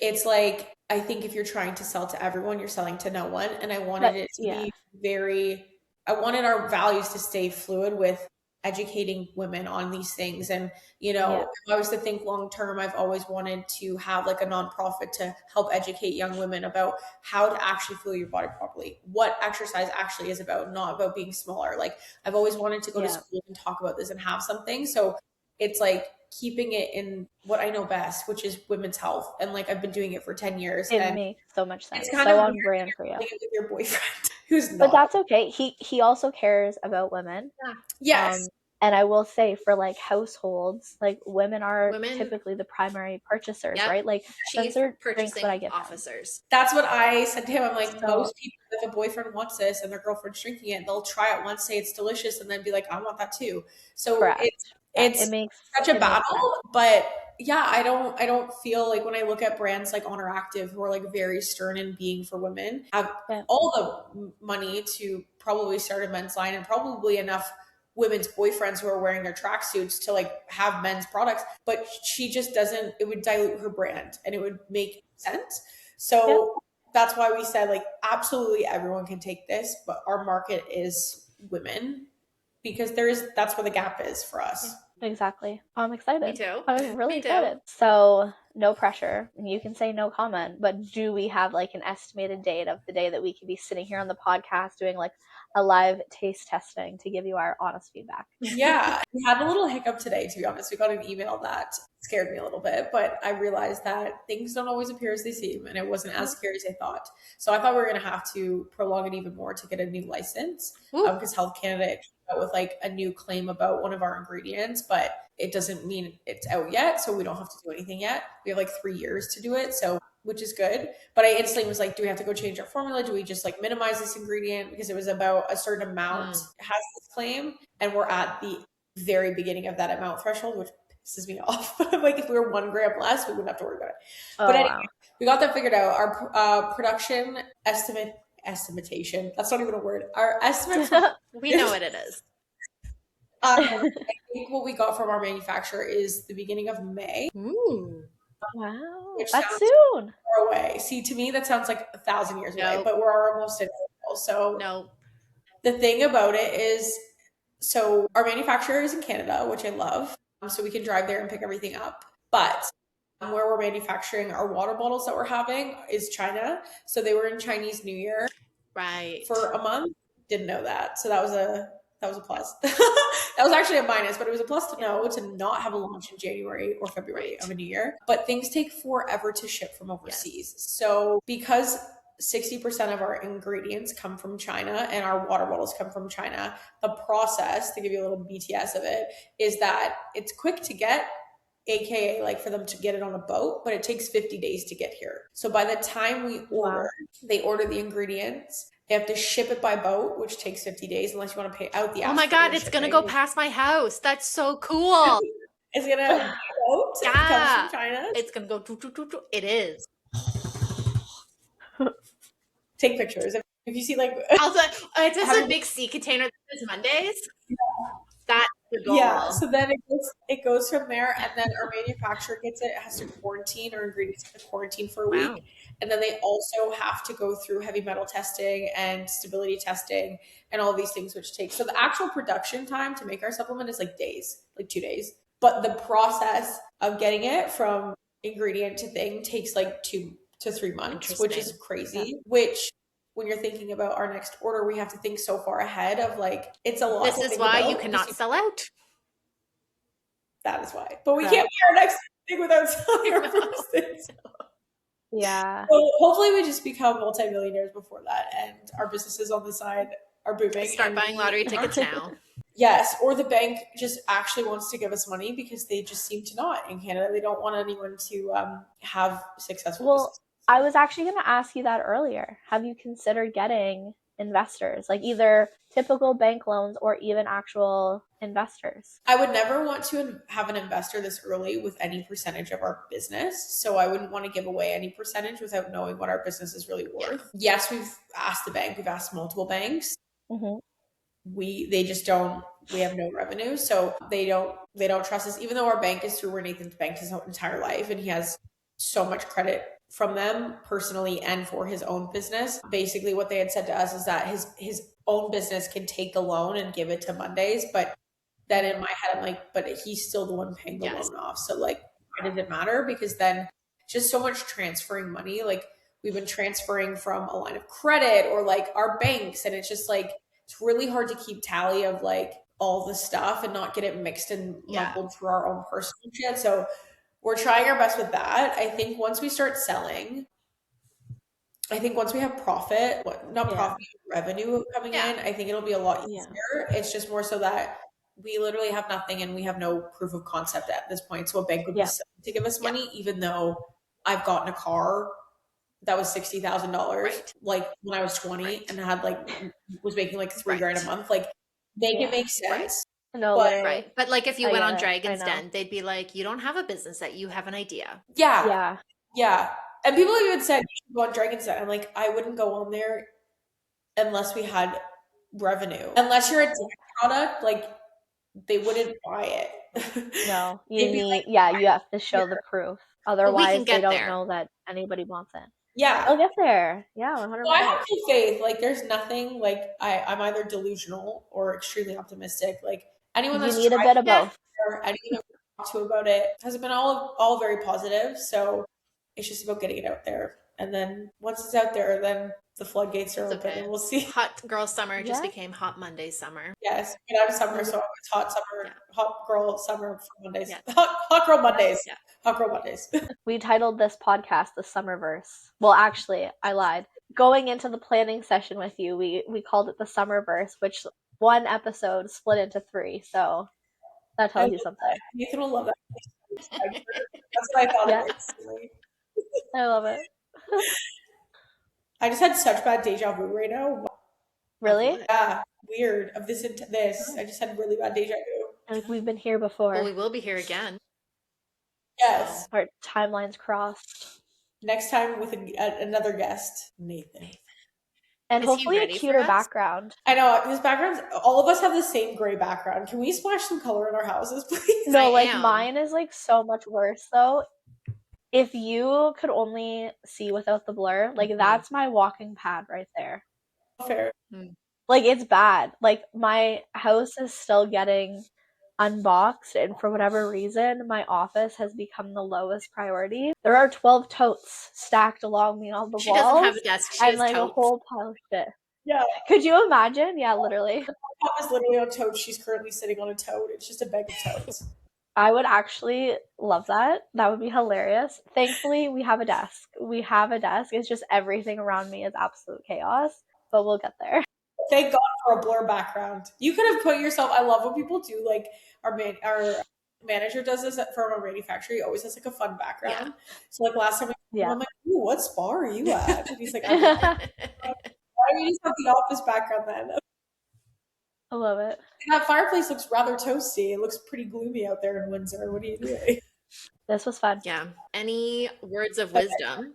it's like, I think if you're trying to sell to everyone, you're selling to no one. And I wanted it to be I wanted our values to stay fluid with educating women on these things. And, if I was to think long-term, I've always wanted to have like a nonprofit to help educate young women about how to actually fuel your body properly, what exercise actually is about, not about being smaller. Like, I've always wanted to go to school and talk about this and have something. So it's like keeping it in what I know best, which is women's health. And like, I've been doing it for 10 years. It makes so much sense. It's kind of on brand for you. With your boyfriend who's not. But that's okay. He also cares about women. Yes. And I will say, for like households, like women typically the primary purchasers, right? Like, Spencer drinks what I get officers. That's what I said to him. I'm like, most people, if a boyfriend wants this and their girlfriend's drinking it, they'll try it once, say it's delicious, and then be like, I want that too. So it makes such a battle. But yeah, I don't feel like when I look at brands like Honor Active, who are like very stern in being for women, have all the money to probably start a men's line, and probably enough women's boyfriends who are wearing their tracksuits to like have men's products, but she just doesn't, it would dilute her brand and it would make sense. So that's why we said, like, absolutely everyone can take this, but our market is women, because that's where the gap is for us. Exactly. I'm excited. Me too. I'm really Me too. excited. So no pressure. You can say no comment, but do we have like an estimated date of the day that we could be sitting here on the podcast doing like a live taste testing to give you our honest feedback? Yeah, we had a little hiccup today, to be honest. We got an email that scared me a little bit, but I realized that things don't always appear as they seem, and it wasn't as scary as I thought. So I thought we were going to have to prolong it even more to get a new license, because Health Canada came out with like a new claim about one of our ingredients, but it doesn't mean it's out yet, so we don't have to do anything yet. We have like 3 years to do it, so which is good. But I instantly was like, do we have to go change our formula? Do we just like minimize this ingredient? Because it was about a certain amount has this claim, and we're at the very beginning of that amount threshold, which pisses me off. Like if we were 1 gram less, we wouldn't have to worry about it. But anyway, we got that figured out. Our production estimation. That's not even a word. Our estimate. We know what it is. I think what we got from our manufacturer is the beginning of May. Ooh. Wow, that's soon. Far away. See, to me, that sounds like 1,000 years away, but we're almost in April. So the thing about it is, so our manufacturer is in Canada, which I love. So we can drive there and pick everything up. But where we're manufacturing our water bottles that we're having is China. So they were in Chinese New Year for a month. Didn't know that. So that was a plus. That was actually a minus, but it was a plus to know to not have a launch in January or February of a new year. But things take forever to ship from overseas. Yes. So because 60% of our ingredients come from China and our water bottles come from China, the process, to give you a little BTS of it, is that it's quick to get, aka like for them to get it on a boat, but it takes 50 days to get here. So by the time we order, they order the ingredients. They have to ship it by boat, which takes 50 days unless you want to pay out the. Oh my God, it's going to go past my house. That's so cool. It's going to boat. Yeah. It comes from China. It's going to go. It is. Take pictures. If you see like. Also, it's just a big sea container that says Mondays. Yeah. That's the goal. Yeah. So then it goes from there, and then our manufacturer gets it. It has to quarantine, or ingredients have to quarantine for a week. And then they also have to go through heavy metal testing and stability testing and all these things, which takes. So the actual production time to make our supplement is like days, like 2 days. But the process of getting it from ingredient to thing takes like 2 to 3 months, which is crazy. Yeah. Which, when you're thinking about our next order, we have to think so far ahead of like, it's a lot. This is why you cannot sell out. That is why. But we can't be our next thing without selling our first thing. Yeah. So hopefully we just become multimillionaires before that, and our businesses on the side are booming. Start buying lottery tickets now. Yes, or the bank just actually wants to give us money, because they just seem to not in Canada. They don't want anyone to have successful businesses. I was actually going to ask you that earlier. Have you considered getting investors, like either typical bank loans or even actual investors? I would never want to have an investor this early with any percentage of our business. So I wouldn't want to give away any percentage without knowing what our business is really worth. Yes, we've asked the bank, we've asked multiple banks. Mm-hmm. They just don't, we have no revenue. So they don't trust us, even though our bank is through where Nathan's banked his entire life, and he has so much credit from them personally and for his own business. Basically what they had said to us is that his own business can take the loan and give it to Mondays. But then in my head, I'm like, but he's still the one paying the loan off. So like, why does it matter? Because then just so much transferring money, like we've been transferring from a line of credit or like our banks. And it's just like, it's really hard to keep tally of like all the stuff and not get it mixed and muddled through our own personal shit. So we're trying our best with that. I think once we start selling, once we have profit, revenue coming in, I think it'll be a lot easier. It's just more so that we literally have nothing and we have no proof of concept at this point. So a bank would be to give us money, even though I've gotten a car that was $60,000 like when I was 20 and had like was making like $3,000 a month. Like make it make sense. No, but like if you went on Dragon's Den, they'd be like, you don't have a business yet, you have an idea. Yeah. And people even said you should go on Dragon's Den. I'm like, I wouldn't go on there unless we had revenue. Unless you're a tech product, like they wouldn't buy it. No, you need, you have to show the proof. Otherwise, they don't know that anybody wants it. Yeah. I'll get there. Yeah, 100%. Well, I have full faith. Like, there's nothing like I'm either delusional or extremely optimistic. Like, anyone You that's need a tried bit of it both. or anyone I've talked to about it has been all very positive. So it's just about getting it out there. And then once it's out there, then the floodgates are It's open okay. and we'll see. Hot girl summer just Yeah. became hot Monday summer. Yes. But I'm summer, so it's hot summer, Yeah. hot girl summer for Mondays. Yeah. Hot girl Mondays. Yeah. Hot girl Mondays. We titled this podcast the Summerverse. Well, actually, I lied. Going into the planning session with you, we called it the Summerverse, which one episode split into 3. So that tells you something. That. Nathan will love that. That's what I thought Yeah. of instantly. I love it. I just had such bad deja vu right now. Really? Yeah, weird. Of this. I just had really bad deja vu. Like we've been here before. Well, we will be here again. Yes. Our timelines crossed. Next time with another guest, Nathan. And Is he hopefully a ready for cuter us? background. I know his backgrounds. All of us have the same gray background. Can we splash some color in our houses, please? No, I like am. mine is like so much worse though. If you could only see without the blur, like that's my walking pad right there. Fair. Like it's bad. Like my house is still getting unboxed, and for whatever reason, my office has become the lowest priority. There are 12 totes stacked along me on the She walls. doesn't have a desk. She and has like totes. a whole pile of shit. Yeah. Could you imagine? Yeah, literally. Mom is literally on toad. She's currently sitting on a toad. It's just a bag of toads. I would actually love that. That would be hilarious. Thankfully, we have a desk. It's just everything around me is absolute chaos, but we'll get there. Thank God for a blur background. You could have put yourself. I love when people do like our manager does this from a manufacturer. He always has like a fun background. Yeah. So like last time, I'm like, "Ooh, what spa are you at?" And he's like, "Why do you just have the office background then?" I love it. That fireplace looks rather toasty. It looks pretty gloomy out there in Windsor. What are you doing? This was fun. Yeah. Any words of wisdom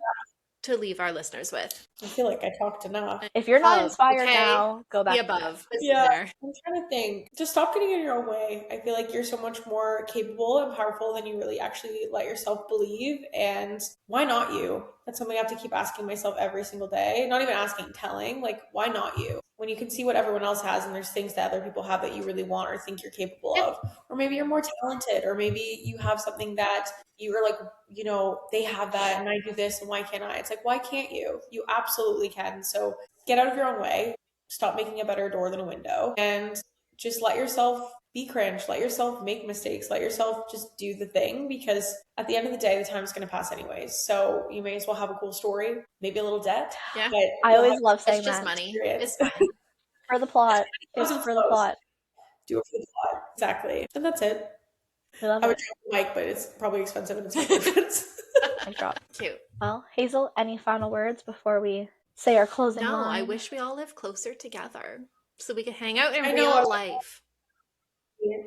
to leave our listeners with? I feel like I talked enough. If you're not inspired now, go back. The above. Yeah, I'm trying to think. Just stop getting in your own way. I feel like you're so much more capable and powerful than you really actually let yourself believe. And why not you? That's something I have to keep asking myself every single day. Not even asking, telling. Like, why not you? When you can see what everyone else has and there's things that other people have that you really want or think you're capable of. Or maybe you're more talented, or maybe you have something that you are like, you know, they have that and I do this and why can't I? It's like, why can't you? You absolutely can. So get out of your own way. Stop making a better door than a window and just let yourself be cringe. Let yourself make mistakes. Let yourself just do the thing, because at the end of the day, the time's going to pass anyways. So you may as well have a cool story, maybe a little debt. Yeah. But I always love saying it's just that. money. Experience. It's fine. For the plot. It's for the plot. Do it for the plot. Exactly. And that's it. I would drop the mic, but it's probably expensive and it's my preference. I drop. Cute. Well, Hazel, any final words before we say our closing line? I wish we all lived closer together so we could hang out in real life.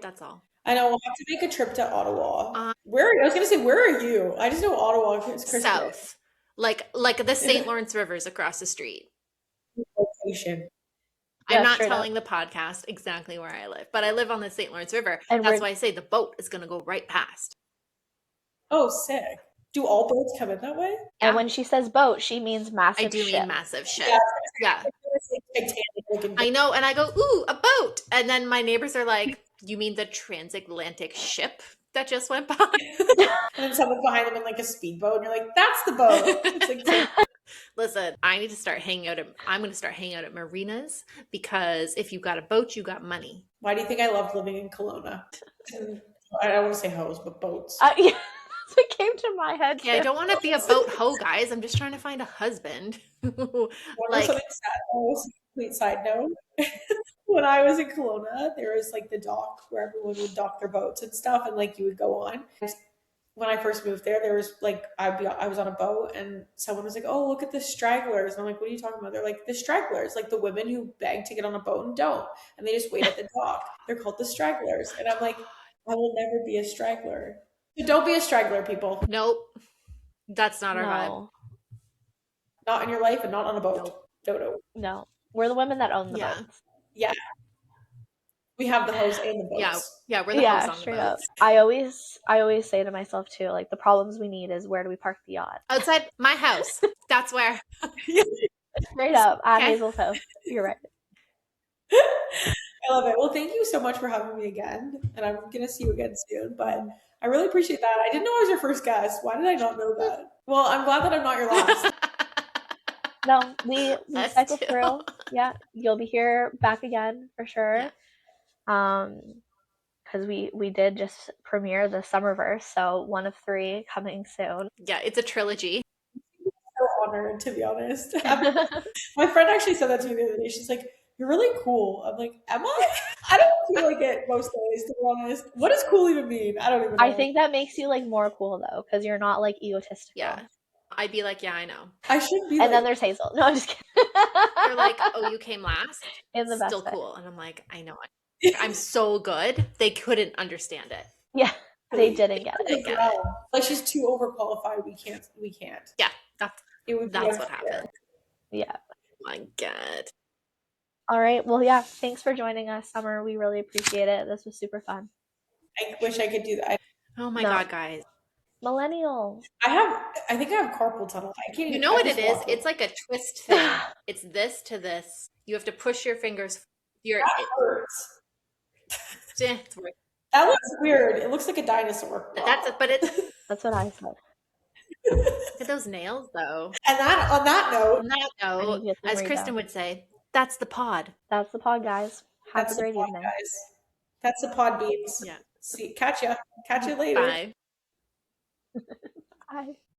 That's all. I know. We'll have to make a trip to Ottawa. I was going to say, where are you? I just know Ottawa. South. Like the St. Lawrence River is across the street. Location. I'm not telling the podcast exactly where I live, but I live on the St. Lawrence River. And that's why I say the boat is going to go right past. Oh, sick. Do all boats come in that way? Yeah. And when she says boat, she means massive ship. I do mean massive ship. Yeah. I know. And I go, ooh, a boat. And then my neighbors are like, you mean the transatlantic ship that just went by? And then someone's behind them in like a speedboat and you're like, that's the boat. It's like, listen, I'm going to start hanging out at marinas, because if you got a boat, you got money. Why do you think I loved living in Kelowna? I don't want to say hoes, but boats. Yeah, that's what came to my head. Yeah, I don't want to be a boat hoe, guys. I'm just trying to find a husband. Like, complete side note. When I was in Kelowna, there was like the dock where everyone would dock their boats and stuff, and like you would go on. When I first moved there was like I was on a boat and someone was like, "Oh, look at the stragglers." And I'm like, "What are you talking about?" They're like, "The stragglers, like the women who beg to get on a boat and don't, and they just wait at the dock. They're called the stragglers." And I'm like, "I will never be a straggler." So don't be a straggler, people. Nope, that's not our vibe. Not in your life and not on a boat. Nope. No. We're the women that own the boats. Yeah. We have the host and the Yeah, boats. yeah, we're the hosts on the straight up. boats. I always say to myself too, like the problems we need is where do we park the yacht? Outside my house. That's where. Straight up at Okay. Hazel's house. You're right. I love it. Well, thank you so much for having me again. And I'm going to see you again soon. But I really appreciate that. I didn't know I was your first guest. Why did I not know that? Well, I'm glad that I'm not your last. No, we Us cycle too. through. Yeah, you'll be here back again for sure. Yeah. Because we did just premiere the Summerverse, so 1 of 3 coming soon. Yeah, it's a trilogy. So honored, to be honest. My friend actually said that to me the other day. She's like, "You're really cool." I'm like, "Am I?" I don't feel like it most days, to be honest. What does cool even mean? I don't even know. I think that makes you like more cool though, because you're not like egotistical. Yeah. I'd be like, yeah, I know. I should be. And then there's Hazel. No, I'm just kidding. They're like, oh, you came last? In the best Still way. cool. And I'm like, I know it. I'm so good. They couldn't understand it. Yeah, they didn't get They it. get it. Like she's too overqualified. We can't. Yeah, That's what happened. Yeah. Oh my God. All right. Well, yeah. Thanks for joining us, Summer. We really appreciate it. This was super fun. I wish I could do that. Oh my God, guys. Millennials. I think I have carpal tunnel. I can't even. You know what it is? It's like a twist thing. It's this to this. You have to push your fingers. That hurts. It's weird. That looks weird. It looks like a dinosaur. That's what I said. Look at those nails, though. And on that note, as Kristen would say, that's the pod. That's the pod, guys. Have a great evening. Guys. That's the pod beans. Yeah. See, catch you later. Bye. Bye.